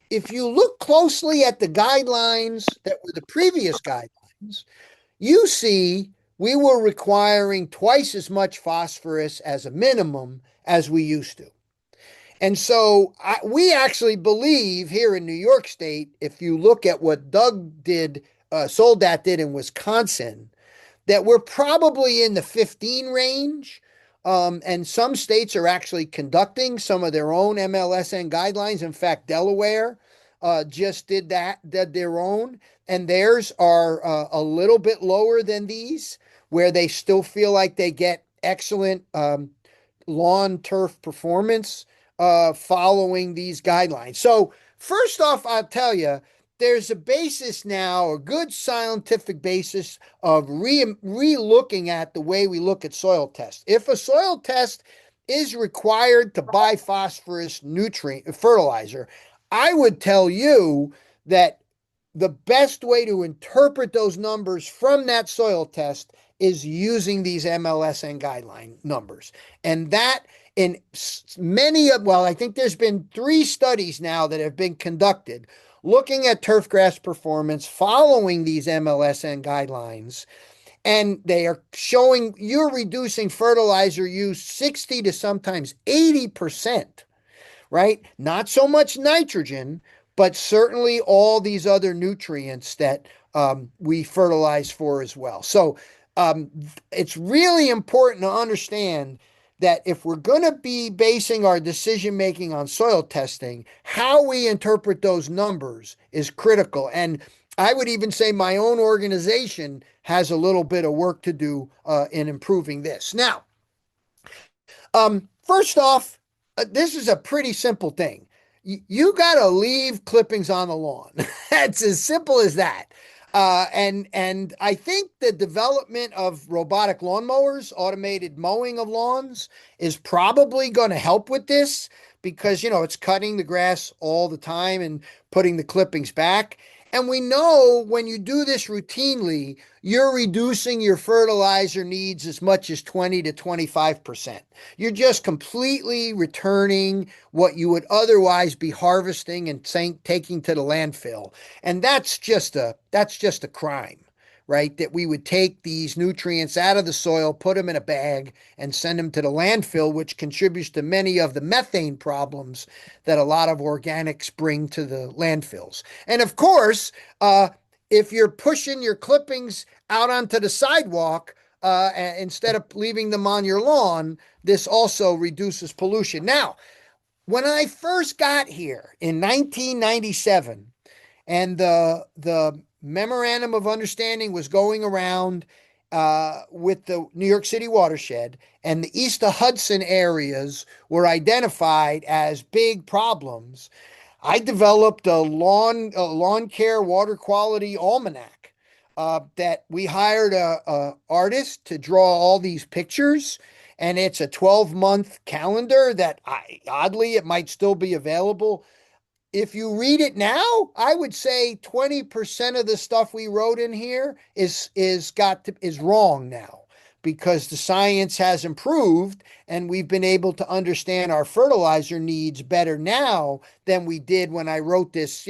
If you look closely at the guidelines that were the previous guidelines, you see we were requiring twice as much phosphorus as a minimum as we used to. And so we actually believe here in New York State, if you look at what Soldat did in Wisconsin, that we're probably in the 15 range. And some states are actually conducting some of their own MLSN guidelines. In fact, Delaware just did their own, and theirs are a little bit lower than these, where they still feel like they get excellent lawn turf performance following these guidelines. So first off, I'll tell you, there's a basis now, a good scientific basis of re-looking at the way we look at soil tests. If a soil test is required to buy phosphorus nutrient fertilizer, I would tell you that the best way to interpret those numbers from that soil test is using these MLSN guideline numbers. And that in I think there's been 3 studies now that have been conducted looking at turfgrass performance following these MLSN guidelines, and they are showing you're reducing fertilizer use 60 to sometimes 80%, right? Not so much nitrogen, but certainly all these other nutrients that we fertilize for as well. So it's really important to understand that if we're going to be basing our decision making on soil testing, how we interpret those numbers is critical. And I would even say my own organization has a little bit of work to do in improving this. Now, first off, this is a pretty simple thing. You got to leave clippings on the lawn. It's as simple as that. And I think the development of robotic lawnmowers, automated mowing of lawns, is probably going to help with this. because, it's cutting the grass all the time and putting the clippings back. And we know when you do this routinely, you're reducing your fertilizer needs as much as 20 to 25%. You're just completely returning what you would otherwise be harvesting and taking to the landfill. And that's just a crime, right? That we would take these nutrients out of the soil, put them in a bag, and send them to the landfill, which contributes to many of the methane problems that a lot of organics bring to the landfills. And of course, if you're pushing your clippings out onto the sidewalk, instead of leaving them on your lawn, this also reduces pollution. Now, when I first got here in 1997, and the memorandum of understanding was going around with the New York City watershed, and the east of Hudson areas were identified as big problems. I developed a lawn care water quality almanac that we hired a artist to draw all these pictures. And it's a 12-month calendar that oddly, it might still be available. If you read it now, I would say 20% of the stuff we wrote in here is wrong now, because the science has improved and we've been able to understand our fertilizer needs better now than we did when I wrote this,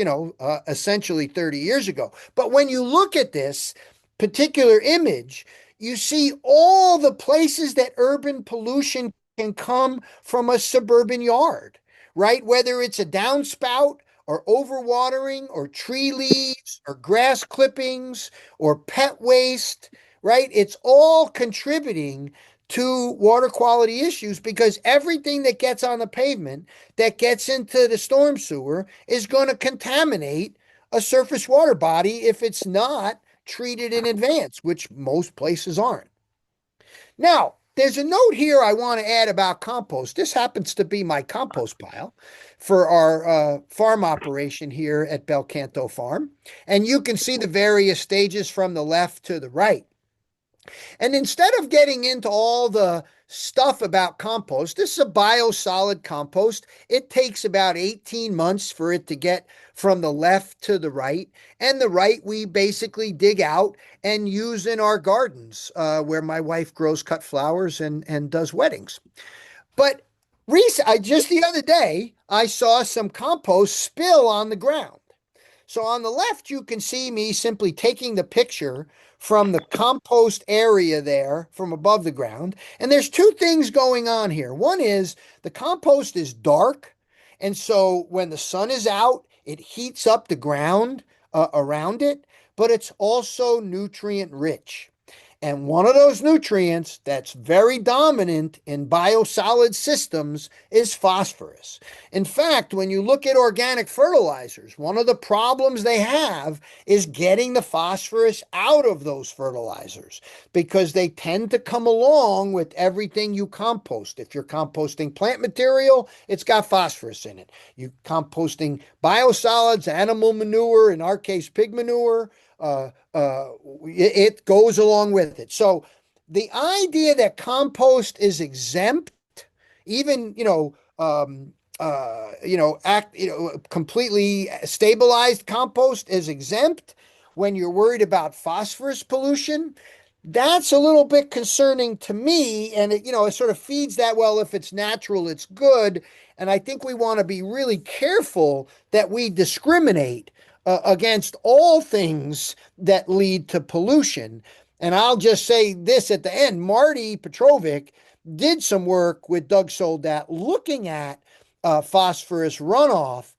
essentially 30 years ago. But when you look at this particular image, you see all the places that urban pollution can come from a suburban yard, right? Whether it's a downspout or overwatering or tree leaves or grass clippings or pet waste, right? It's all contributing to water quality issues, because everything that gets on the pavement that gets into the storm sewer is going to contaminate a surface water body if it's not treated in advance, which most places aren't. Now, there's a note here I want to add about compost. This happens to be my compost pile for our farm operation here at Belcanto Farm. And you can see the various stages from the left to the right. And instead of getting into all the stuff about compost, this is a biosolid compost. It takes about 18 months for it to get from the left to the right. And the right, we basically dig out and use in our gardens, where my wife grows cut flowers and does weddings. But just the other day, I saw some compost spill on the ground. So on the left, you can see me simply taking the picture from the compost area there from above the ground. And there's two things going on here. One is the compost is dark. And so when the sun is out, it heats up the ground around it, but it's also nutrient rich. And one of those nutrients that's very dominant in biosolid systems is phosphorus. In fact, when you look at organic fertilizers, one of the problems they have is getting the phosphorus out of those fertilizers, because they tend to come along with everything you compost. If you're composting plant material, it's got phosphorus in it. You composting biosolids, animal manure, in our case, pig manure, it goes along with it. So the idea that compost is exempt, even completely stabilized compost is exempt when you're worried about phosphorus pollution. That's a little bit concerning to me, and it sort of feeds that. Well, if it's natural, it's good, and I think we want to be really careful that we discriminate against all things that lead to pollution. And I'll just say this at the end: Marty Petrovic did some work with Doug Soldat looking at phosphorus runoff.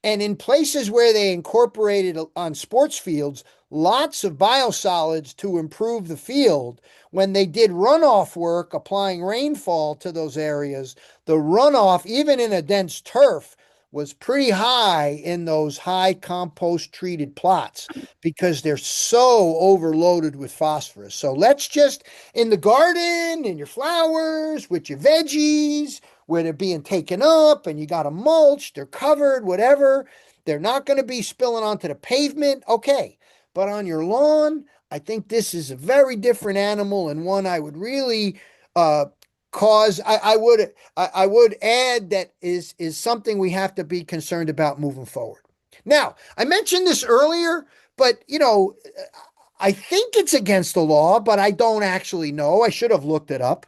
And in places where they incorporated on sports fields lots of biosolids to improve the field, when they did runoff work applying rainfall to those areas, the runoff, even in a dense turf, was pretty high in those high compost treated plots, because they're so overloaded with phosphorus. So let's just, in the garden, in your flowers, with your veggies, where they're being taken up and you got them mulched, they're covered, whatever, they're not going to be spilling onto the pavement. Okay. But on your lawn, I think this is a very different animal, and one I would really cause I would add that is something we have to be concerned about moving forward. Now, I mentioned this earlier, but I think it's against the law, but I don't actually know. I should have looked it up.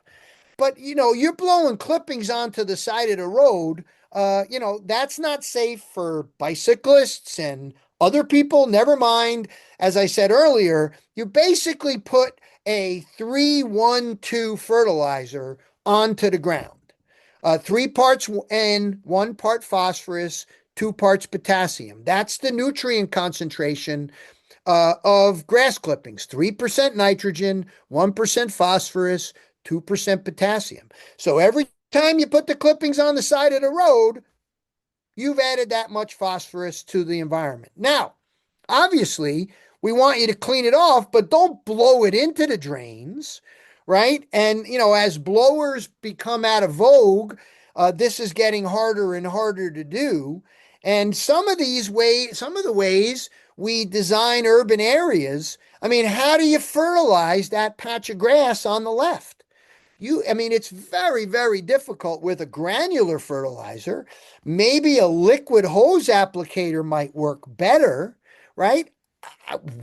But you're blowing clippings onto the side of the road. That's not safe for bicyclists and other people. Never mind, as I said earlier, you basically put a 3-1-2 fertilizer onto the ground. 3 parts N, 1 part phosphorus, 2 parts potassium. That's the nutrient concentration of grass clippings. 3% nitrogen, 1% phosphorus, 2% potassium. So every time you put the clippings on the side of the road, you've added that much phosphorus to the environment. Now, obviously, we want you to clean it off, but don't blow it into the drains, right? And, as blowers become out of vogue, this is getting harder and harder to do. And some of the ways we design urban areas, I mean, how do you fertilize that patch of grass on the left? It's very, very difficult with a granular fertilizer. Maybe a liquid hose applicator might work better, right?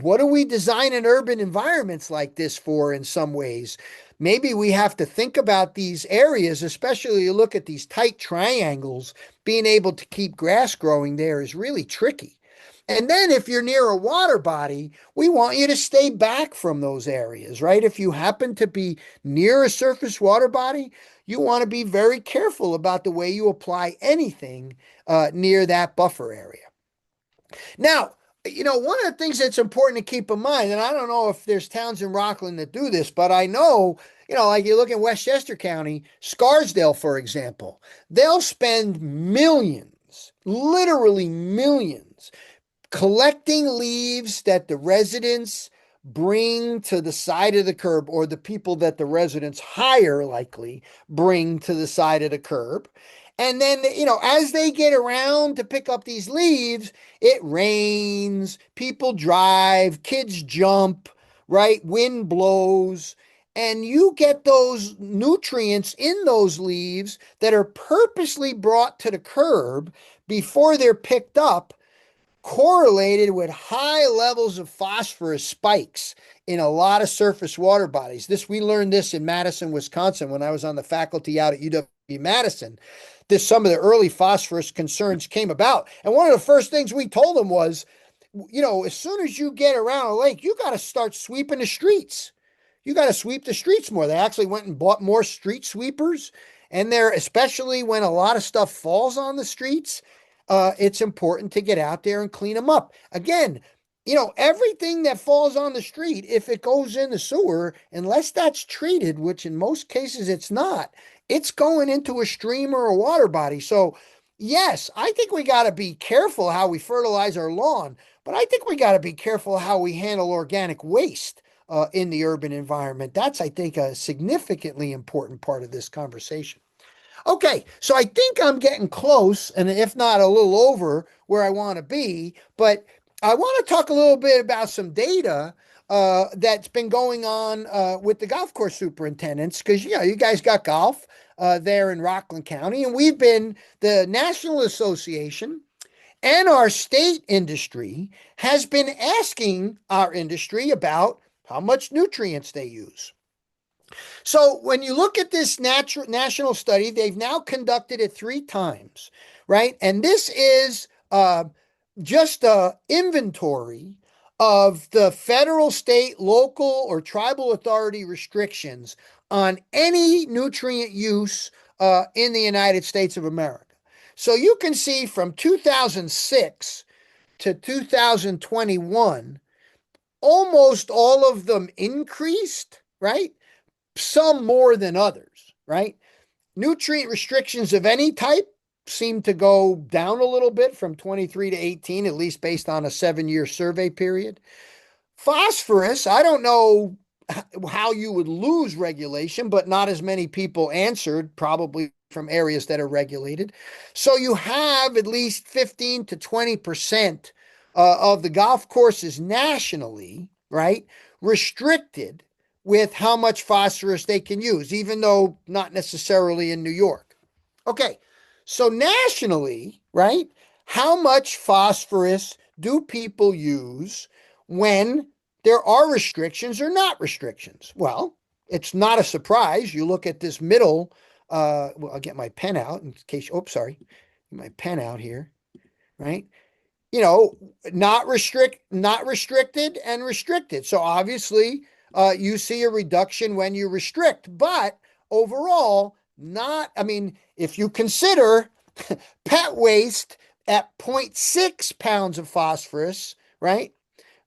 What do we design in urban environments like this for in some ways? Maybe we have to think about these areas, especially you look at these tight triangles, being able to keep grass growing there is really tricky. And then if you're near a water body, we want you to stay back from those areas, right? If you happen to be near a surface water body, you want to be very careful about the way you apply anything near that buffer area. Now, one of the things that's important to keep in mind, and I don't know if there's towns in Rockland that do this, but I know, like you look in Westchester County, Scarsdale, for example, they'll spend millions, literally millions, collecting leaves that the residents bring to the side of the curb, or the people that the residents hire likely bring to the side of the curb. And then, as they get around to pick up these leaves, it rains, people drive, kids jump, right? Wind blows. And you get those nutrients in those leaves that are purposely brought to the curb before they're picked up, correlated with high levels of phosphorus spikes in a lot of surface water bodies. We learned this in Madison, Wisconsin, when I was on the faculty out at UW-Madison. Some of the early phosphorus concerns came about. And one of the first things we told them was, as soon as you get around a lake, you got to start sweeping the streets. You got to sweep the streets more. They actually went and bought more street sweepers. And especially when a lot of stuff falls on the streets, it's important to get out there and clean them up. Again, everything that falls on the street, if it goes in the sewer, unless that's treated, which in most cases it's not, it's going into a stream or a water body. So, yes, I think we got to be careful how we fertilize our lawn, but I think we got to be careful how we handle organic waste in the urban environment. That's, I think, a significantly important part of this conversation. Okay, so I think I'm getting close, and if not a little over where I want to be, but I want to talk a little bit about some data that's been going on with the golf course superintendents, because you guys got golf there in Rockland County, and the National Association and our state industry has been asking our industry about how much nutrients they use. So when you look at this national study, they've now conducted it 3 times, right? And this is just an inventory of the federal, state, local, or tribal authority restrictions on any nutrient use in the United States of America. So you can see from 2006 to 2021, almost all of them increased, right? Some more than others, right? Nutrient restrictions of any type seem to go down a little bit from 23 to 18, at least based on a 7-year survey period. Phosphorus, I don't know how you would lose regulation, but not as many people answered, probably from areas that are regulated. So you have at least 15 to 20% of the golf courses nationally, right, restricted with how much phosphorus they can use, even though not necessarily in New York. Okay, so nationally, right? How much phosphorus do people use when there are restrictions or not restrictions? Well, it's not a surprise. You look at this middle, well, I'll get my pen out in case, oh, sorry, my pen out here, right? You know, not restricted and restricted. So obviously, you see a reduction when you restrict, but overall, not, I mean, if you consider pet waste at zero point 0.6 pounds of phosphorus, right?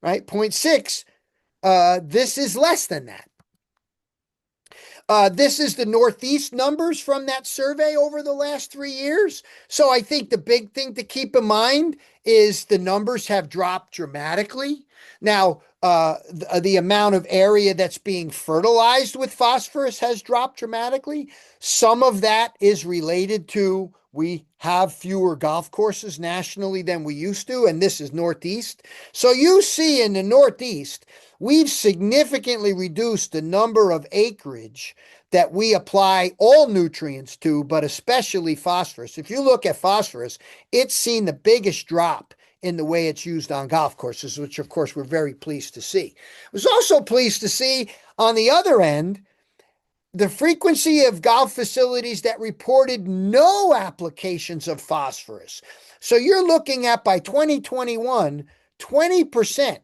Right? 0.6, this is less than that. This is the Northeast numbers from that survey over the last 3 years. So I think the big thing to keep in mind is the numbers have dropped dramatically. Now, the amount of area that's being fertilized with phosphorus has dropped dramatically. Some of that is related to we have fewer golf courses nationally than we used to, and this is Northeast. So you see in the Northeast, we've significantly reduced the number of acreage that we apply all nutrients to, but especially phosphorus. If you look at phosphorus, it's seen the biggest drop in the way it's used on golf courses, which of course we're very pleased to see. I was also pleased to see on the other end, the frequency of golf facilities that reported no applications of phosphorus. So you're looking at by 2021, 20%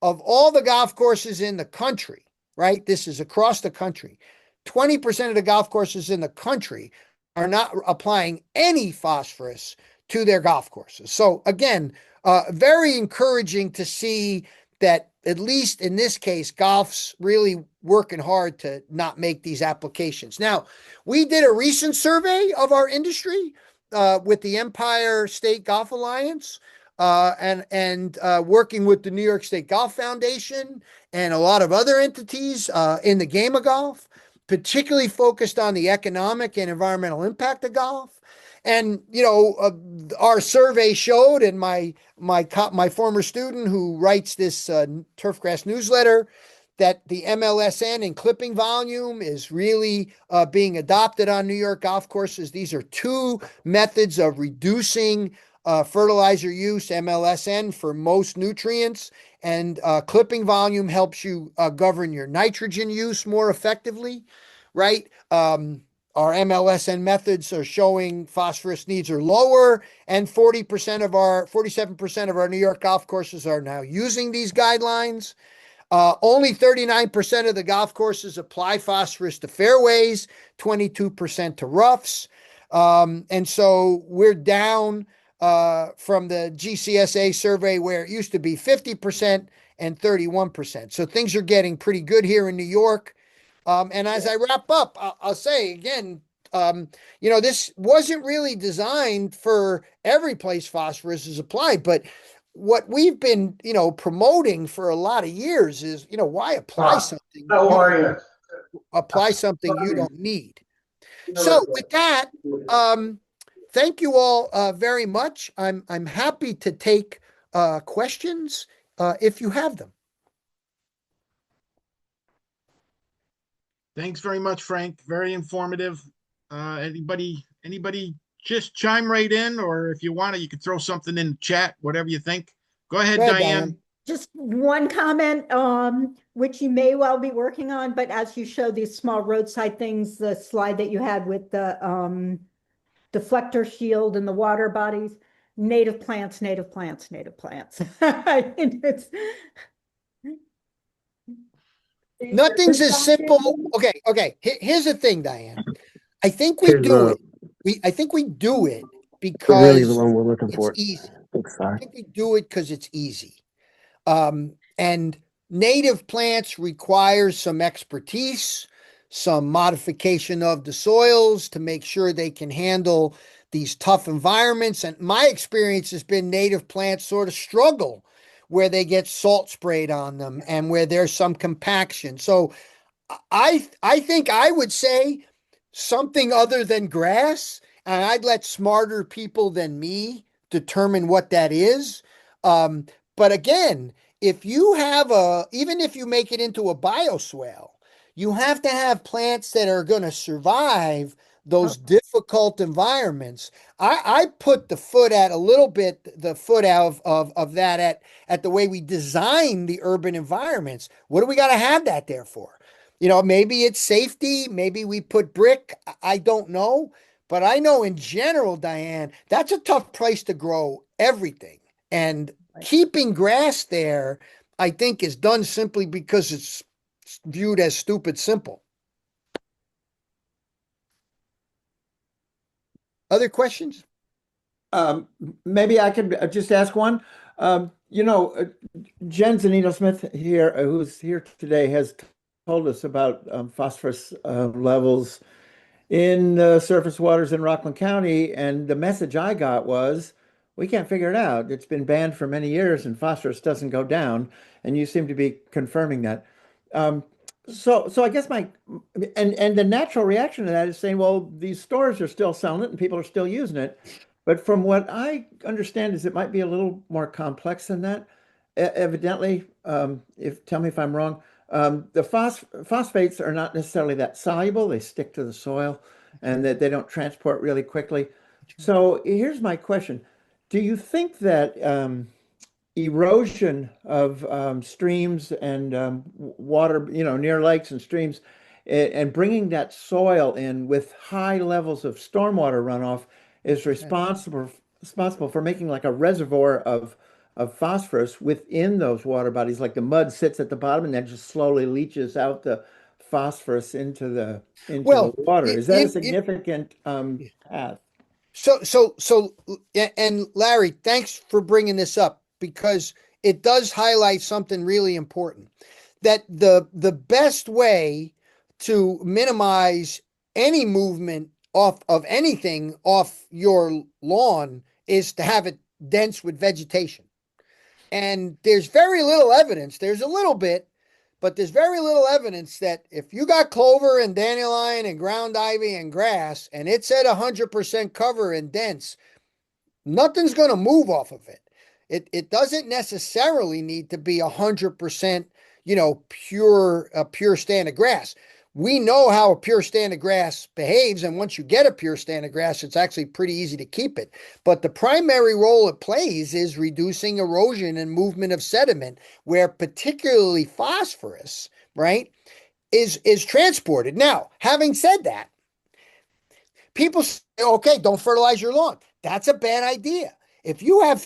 of all the golf courses in the country, right? This is across the country. 20% of the golf courses in the country are not applying any phosphorus to their golf courses. So again, very encouraging to see that at least in this case, golf's really working hard to not make these applications. Now, we did a recent survey of our industry with the Empire State Golf Alliance and working with the New York State Golf Foundation and a lot of other entities in the game of golf, particularly focused on the economic and environmental impact of golf. And our survey showed, and my former student who writes this Turfgrass newsletter, that the MLSN and clipping volume is really being adopted on New York golf courses. These are two methods of reducing fertilizer use. MLSN for most nutrients, and clipping volume helps you govern your nitrogen use more effectively, right? Our MLSN methods are showing phosphorus needs are lower, and 47% of our New York golf courses are now using these guidelines. Only 39% of the golf courses apply phosphorus to fairways, 22% to roughs. And so we're down from the GCSA survey where it used to be 50% and 31%. So things are getting pretty good here in New York. And as I wrap up, I'll say again, this wasn't really designed for every place phosphorus is applied, but what we've been, promoting for a lot of years is, why apply something? How are you? Apply something you don't need. So with that, thank you all very much. I'm happy to take questions if you have them. Thanks very much, Frank. Very informative. Anybody just chime right in, or if you want to, you can throw something in the chat, whatever you think. Go ahead, Go ahead, Diane. Just one comment, which you may well be working on, but as you show these small roadside things, the slide that you had with the deflector shield and the water bodies, native plants, native plants, native plants. Nothing's as simple. Okay. Here's the thing, Diane. I think we do it. I think we do it because really the one we're looking it's for. easy. I think we do it because it's easy. And native plants requires some expertise, some modification of the soils to make sure they can handle these tough environments. And my experience has been native plants sort of struggle where they get salt sprayed on them and where there's some compaction. So I think I would say something other than grass, and I'd let smarter people than me determine what that is. But again, if you have even if you make it into a bioswale, you have to have plants that are going to survive Oh, those difficult environments. I put the foot at a little bit, the foot out of that at the way we design the urban environments. What do we got to have that there for? Maybe it's safety, maybe we put brick. I don't know. But I know in general, Diane, that's a tough place to grow everything. And keeping grass there, I think, is done simply because it's viewed as stupid simple. Other questions? Um, Maybe I could just ask one. Jen Zanino Smith here, who's here today, has told us about phosphorus levels in surface waters in Rockland County, and the message I got was, we can't figure it out. It's been banned for many years, and phosphorus doesn't go down. And you seem to be confirming that. Um, so I guess and the natural reaction to that is saying, well, these stores are still selling it and people are still using it. But from what I understand is it might be a little more complex than that. Evidently, if tell me if I'm wrong, the phosphates are not necessarily that soluble. They stick to the soil and that they don't transport really quickly. So here's my question. Do you think that erosion of streams and water, near lakes and streams, and bringing that soil in with high levels of stormwater runoff is responsible for making like a reservoir of phosphorus within those water bodies, like the mud sits at the bottom and then just slowly leaches out the phosphorus into the Well, water. Is that a in significant path? and Larry, thanks for bringing this up because it does highlight something really important. That the best way to minimize any movement off of anything off your lawn is to have it dense with vegetation. And there's very little evidence. There's a little bit, but there's very little evidence that if you got clover and dandelion and ground ivy and grass and it's at 100% cover and dense, nothing's going to move off of it. It doesn't necessarily need to be 100%, pure a pure stand of grass. We know how a pure stand of grass behaves, and once you get a pure stand of grass, it's actually pretty easy to keep it. But the primary role it plays is reducing erosion and movement of sediment, where particularly phosphorus, right, is transported. Now, having said that, people say, okay, don't fertilize your lawn. That's a bad idea. If you have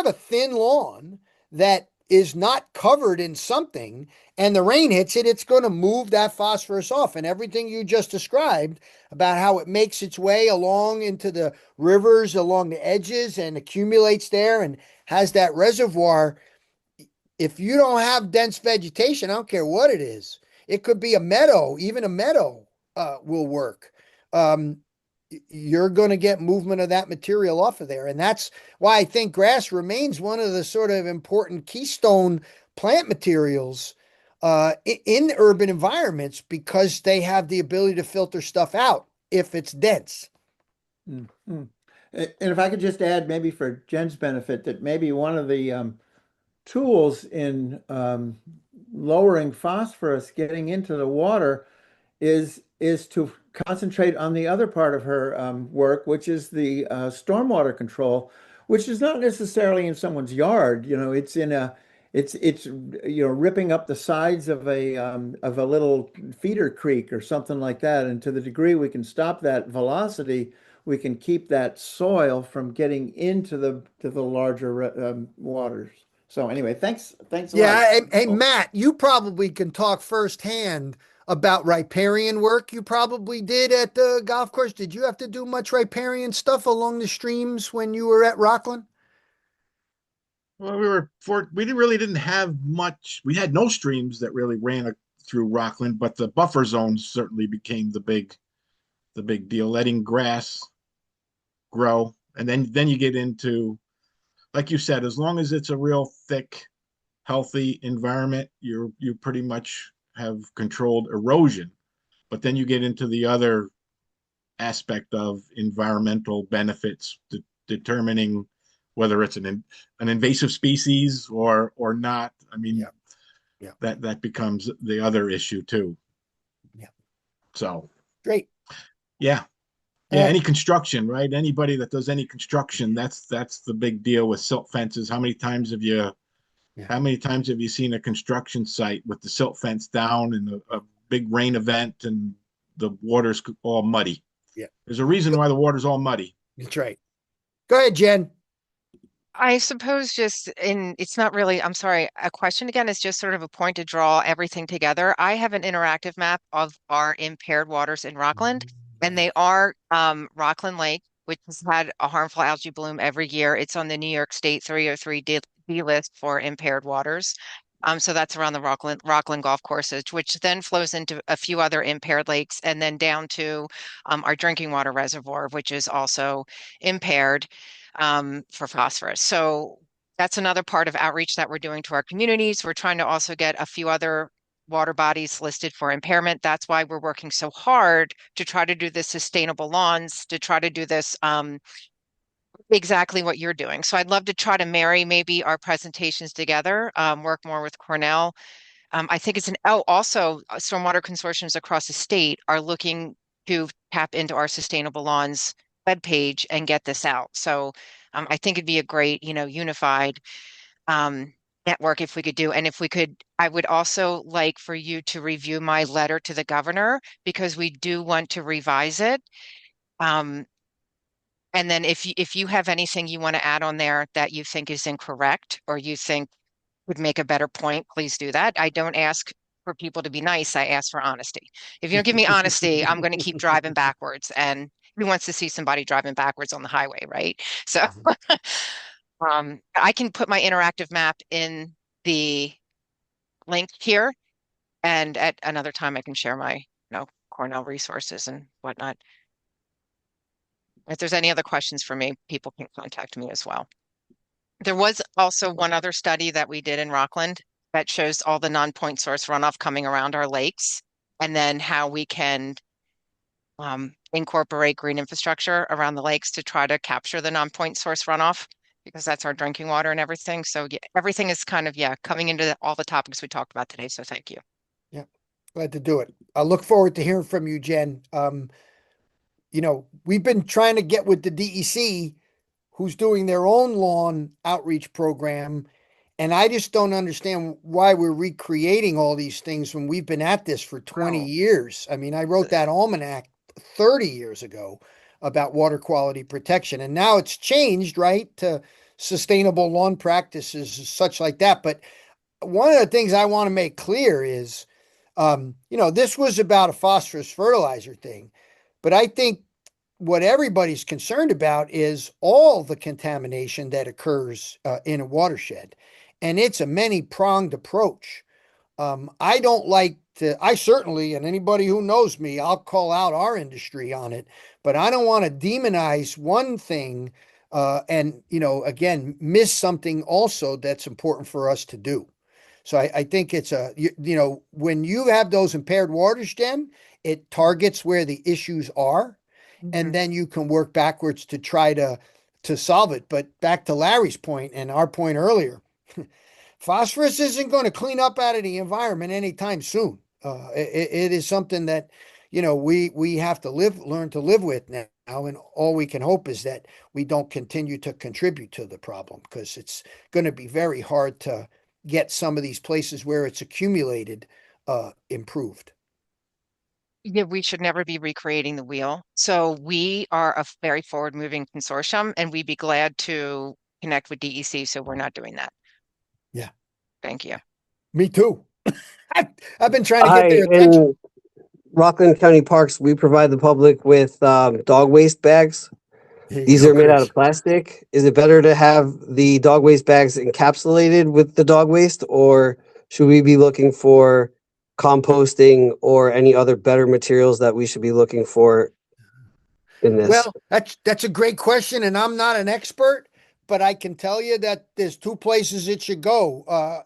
a thin lawn that is not covered in something and the rain hits it, it's going to move that phosphorus off. And everything you just described about how it makes its way along into the rivers, along the edges, and accumulates there and has that reservoir. If you don't have dense vegetation, I don't care what it is. It could be a meadow, even a meadow will work. Um, you're going to get movement of that material off of there. And that's why I think grass remains one of the sort of important keystone plant materials in urban environments because they have the ability to filter stuff out if it's dense. Mhm. And if I could just add, maybe for Jen's benefit, that maybe one of the tools in lowering phosphorus getting into the water is to concentrate on the other part of her work, which is the stormwater control, which is not necessarily in someone's yard. It's ripping up the sides of a little feeder creek or something like that. And to the degree we can stop that velocity, we can keep that soil from getting into the larger waters. So anyway, thanks a lot. Yeah. Hey, Matt, you probably can talk firsthand about riparian work you probably did at the golf course. Did you have to do much riparian stuff along the streams when you were at Rockland? Well, we didn't have much. We had no streams that really ran through Rockland, but the buffer zones certainly became the big deal, letting grass grow. And then you get into, like you said, as long as it's a real thick, healthy environment, you pretty much have controlled erosion. But then you get into the other aspect of environmental benefits, determining whether it's an invasive species or not. I mean, Yeah. Yeah. that becomes the other issue too. Yeah. So Great. yeah. All Yeah, right. any construction, right? Anybody that does any construction, that's the big deal with silt fences. Yeah. How many times have you seen a construction site with the silt fence down and a big rain event and the water's all muddy? Yeah. There's a reason why the water's all muddy. That's right. Go ahead, Jen. I suppose it's not really, I'm sorry, a question again. Is just sort of a point to draw everything together. I have an interactive map of our impaired waters in Rockland, and they are Rockland Lake, which has had a harmful algae bloom every year. It's on the New York State 303 D list for impaired waters. So that's around the Rockland golf courses, which then flows into a few other impaired lakes, and then down to our drinking water reservoir, which is also impaired for phosphorus. So that's another part of outreach that we're doing to our communities. We're trying to also get a few other water bodies listed for impairment. That's why we're working so hard to try to do this sustainable lawns, to try to do this exactly what you're doing. So I'd love to try to marry maybe our presentations together, work more with Cornell. I think also stormwater consortiums across the state are looking to tap into our sustainable lawns webpage and get this out. So I think it'd be a great, unified um, network if we could do. And if we could, I would also like for you to review my letter to the governor because we do want to revise it. Um, and then if you have anything you want to add on there that you think is incorrect or you think would make a better point, please do that. I don't ask for people to be nice. I ask for honesty. If you don't give me honesty, I'm going to keep driving backwards. And who wants to see somebody driving backwards on the highway, right? So I can put my interactive map in the link here, and at another time I can share my, Cornell resources and whatnot. If there's any other questions for me, people can contact me as well. There was also one other study that we did in Rockland that shows all the non-point source runoff coming around our lakes and then how we can incorporate green infrastructure around the lakes to try to capture the non-point source runoff because that's our drinking water and everything. So yeah, everything is kind of, coming into all the topics we talked about today. So thank you. Yeah. Glad to do it. I look forward to hearing from you, Jen. We've been trying to get with the DEC, who's doing their own lawn outreach program. And I just don't understand why we're recreating all these things when we've been at this for 20 Wow. years. I mean, I wrote that almanac 30 years ago about water quality protection. And now it's changed, right, to sustainable lawn practices, such like that. But one of the things I want to make clear is, this was about a phosphorus fertilizer thing. But I think what everybody's concerned about is all the contamination that occurs in a watershed. And it's a many pronged approach. I don't like to, I certainly, and anybody who knows me, I'll call out our industry on it, but I don't want to demonize one thing and, again, miss something also that's important for us to do. So I think it's when you have those impaired waters, Jen, it targets where the issues are and Mhm. then you can work backwards to try to solve it. But back to Larry's point and our point earlier, phosphorus isn't going to clean up out of the environment anytime soon. It is something that we have to learn to live with now, and all we can hope is that we don't continue to contribute to the problem because it's going to be very hard to get some of these places where it's accumulated improved. Yeah, we should never be recreating the wheel. So we are a very forward-moving consortium, and we'd be glad to connect with DEC. So we're not doing that. Yeah, Thank you. me too. I've, I've been trying to get Hi, their attention. in Rockland County Parks, we provide the public with dog waste bags. Here you These go, are made out Chris. of plastic. Is it better to have the dog waste bags encapsulated with the dog waste, or should we be looking for composting or any other better materials that we should be looking for in this? Well, that's a great question, and I'm not an expert, but I can tell you that there's two places it should go: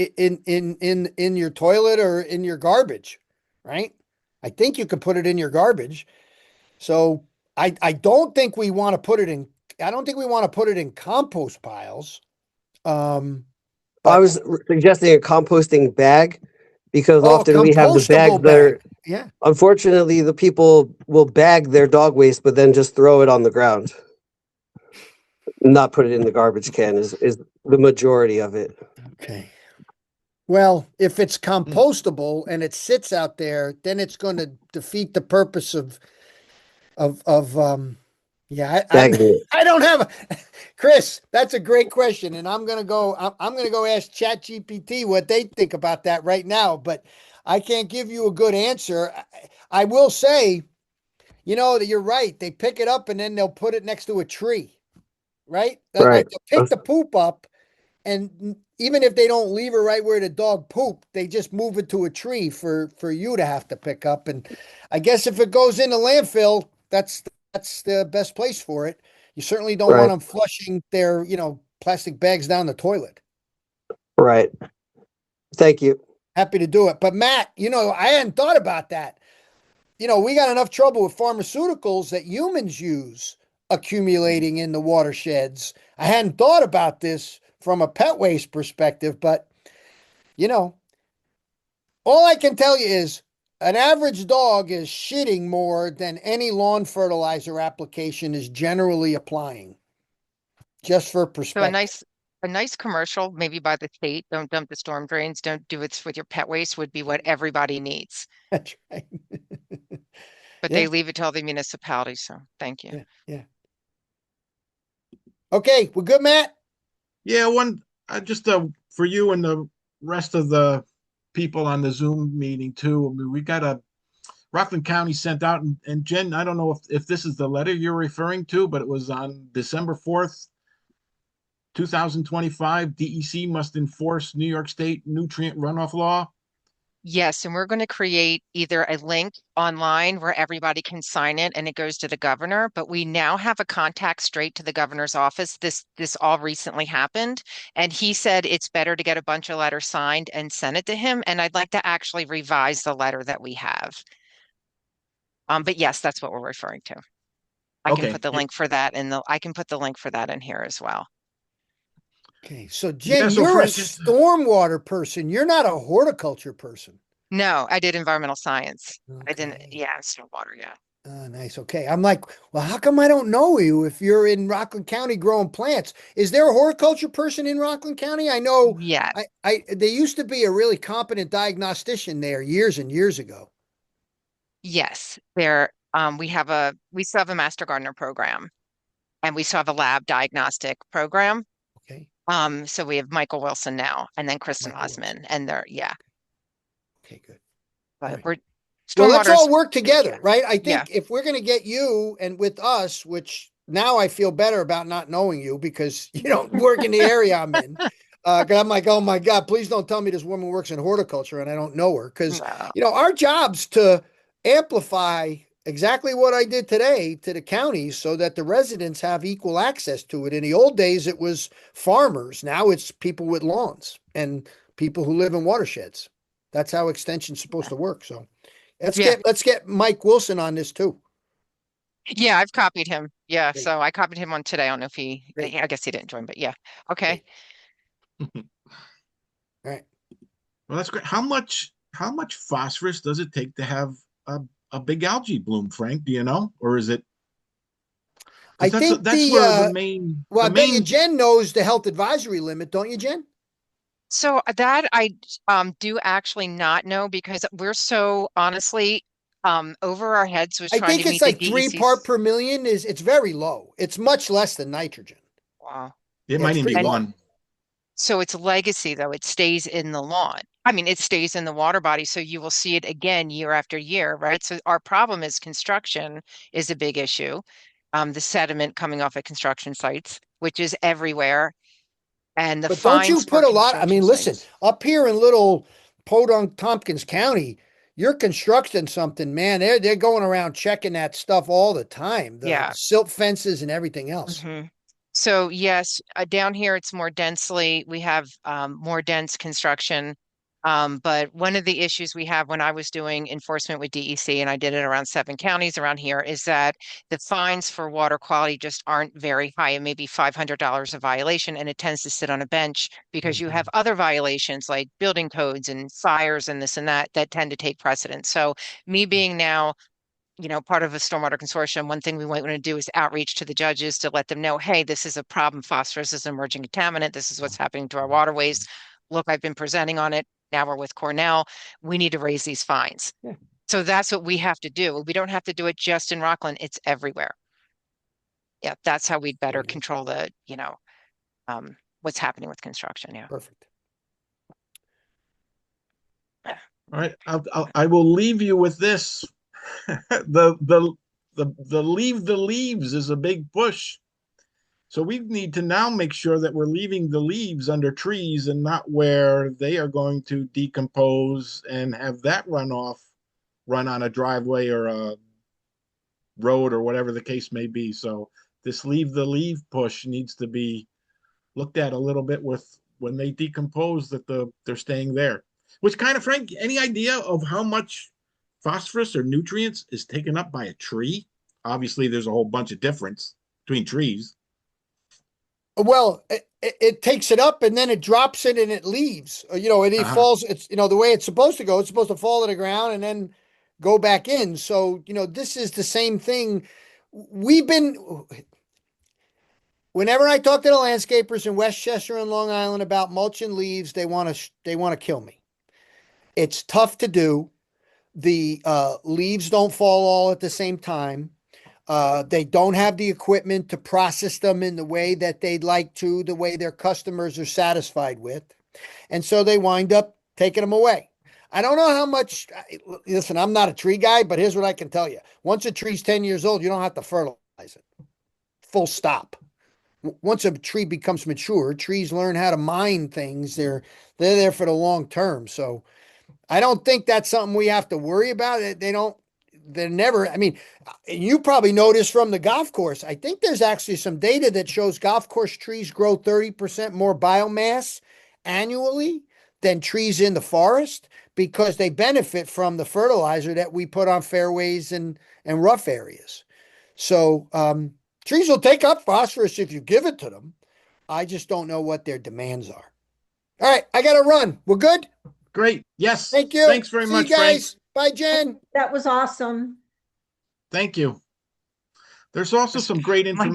in your toilet or in your garbage, right? I think you could put it in your garbage. So I don't think we want to put it I don't think we want to put it in compost piles. I But was suggesting a composting bag because oh, a often we have the bags compostable that are, bag. Yeah. unfortunately, the people will bag their dog waste, but then just throw it on the ground, not put it in the garbage can is the majority of it. Okay. Well, if it's compostable and it sits out there, then it's going to defeat the purpose of yeah, Bagging it. I don't have a Chris, that's a great question. And I'm gonna go ask Chat GPT what they think about that right now, but I can't give you a good answer. I will say, that you're right. They pick it up and then they'll put it next to a tree, right? Like Right. they'll pick the poop up, and even if they don't leave it right where the dog pooped, they just move it to a tree for you to have to pick up. And I guess if it goes in the landfill, that's the best place for it. You certainly don't want Right. them flushing their, plastic bags down the toilet. Right. Thank you. Happy to do it. But Matt, I hadn't thought about that. We got enough trouble with pharmaceuticals that humans use accumulating in the watersheds. I hadn't thought about this from a pet waste perspective, but you know, all I can tell you is an average dog is shitting more than any lawn fertilizer application is generally applying, just for So perspective. a nice commercial, maybe by the state, don't dump the storm drains, don't do it with your pet waste would be what everybody needs. That's right. But Yeah, they leave it to all the municipalities, so thank you. yeah. Okay, we're good, Matt? Yeah, one just for you and the rest of the people on the Zoom meeting too. I mean, we got a Rockland County sent out, and Jen, I don't know if this is the letter you're referring to, but it was on December 4th, 2025. DEC must enforce New York State nutrient runoff law. Yes, and we're going to create either a link online where everybody can sign it and it goes to the governor, but we now have a contact straight to the governor's office. This all recently happened, and he said it's better to get a bunch of letters signed and send it to him, and I'd like to actually revise the letter that we have. But yes, that's what we're referring to. I can Okay. put the link for that in I can put the link for that in here as well. Okay, so Yeah, Jen, so you're a Frank, stormwater person. You're not a horticulture person. No, I did environmental science. I didn't, Okay. yeah, stormwater, yeah. Oh, nice. Okay. I'm like, well, how come I don't know you if you're in Rockland County growing plants? Is there a horticulture person in Rockland County? I know Yeah, they used to be a really competent diagnostician there years and years ago. yes. We still have a master gardener program and we still have a lab diagnostic program. Okay. So we have Michael Wilson now and then Kristen Michael Wilson. Osman and yeah, Okay, good. All but right. we're Well, let's stormwater's all work big, together, yeah. right? I Yeah. think if we're going to get you and with us, which now I feel better about not knowing you because you don't work in the area I'm in. Cause I'm like, oh my God, please don't tell me this woman works in horticulture and I don't know her. Cause, No. our job's to amplify exactly what I did today to the counties so that the residents have equal access to it. In the old days, it was farmers. Now it's people with lawns and people who live in watersheds. That's how extension's supposed to work. So. Yeah. Let's get Mike Wilson on this too. Yeah, I've copied him. Yeah. Great, So I copied him on today. I don't know if great, I guess he didn't join, but yeah. Okay. great. All right. Well, that's great. How much phosphorus does it take to have a big algae bloom, Frank? Do you know, or is it? I Because think that's where well, the I bet you main. Jen knows the health advisory limit, don't you, Jen? So that I do actually not know because we're so honestly over our heads was I trying think to it's meet the like 3 part DEC's. per million it's very low. It's much less than nitrogen. Wow. It Yeah, might it's even be pretty And low. one. so it's legacy though. It stays in the lawn. I mean, it stays in the water body, so you will see it again year after year, right? So our problem is construction is a big issue. The sediment coming off at construction sites, which is everywhere, and the But don't you fines for put a lot? I construction mean, listen, sites. up here in little Podunk Tompkins County, you're constructing something, man. They're going around checking that stuff all the time. The Yeah. silt fences and everything else. Hmm. So yes, down here it's more densely, we have more dense construction. But one of the issues we have when I was doing enforcement with DEC, and I did it around 7 counties around here, is that the fines for water quality just aren't very high. It may be $500 a violation, and it tends to sit on a bench because you have other violations like building codes and fires and this and that that tend to take precedence. So me being now part of a stormwater consortium, one thing we might want to do is outreach to the judges to let them know, hey, this is a problem. Phosphorus is an emerging contaminant. This is what's happening to our waterways. Look, I've been presenting on it. Now we're with Cornell. We need to raise these fines. Yeah. So that's what we have to do. We don't have to do it just in Rockland. It's everywhere. Yeah, that's how we'd better control the, what's happening with construction. Yeah. Perfect. All right, I will leave you with this. the leave the leaves is a big push. So we need to now make sure that we're leaving the leaves under trees and not where they are going to decompose and have that runoff run on a driveway or a road or whatever the case may be. So this leave the leaf push needs to be looked at a little bit with when they decompose that they're staying there. Which kind of, Frank, any idea of how much phosphorus or nutrients is taken up by a tree? Obviously, there's a whole bunch of difference between trees. Well, it takes it up and then it drops it and it leaves. It falls. It's the way it's supposed to go. It's supposed to fall to the ground and then go back in. So this is the same thing. Whenever I talk to the landscapers in Westchester and Long Island about mulch and leaves, they want to kill me. It's tough to do. The leaves don't fall all at the same time. They don't have the equipment to process them in the way that they'd like to, the way their customers are satisfied with. And so they wind up taking them away. I don't know how much, listen, I'm not a tree guy, but here's what I can tell you. Once a tree's 10 years old, you don't have to fertilize it. Full stop. Once a tree becomes mature, trees learn how to mine things. They're there for the long term. So I don't think that's something we have to worry about. They're never, you probably noticed from the golf course, I think there's actually some data that shows golf course trees grow 30% more biomass annually than trees in the forest because they benefit from the fertilizer that we put on fairways and rough areas. So, trees will take up phosphorus if you give it to them. I just don't know what their demands are. All right, I got to run. We're good? Great. Yes. Thank you. Thanks very much, See you guys. Frank. Bye, Jen. That was awesome. Thank you. There's also some great information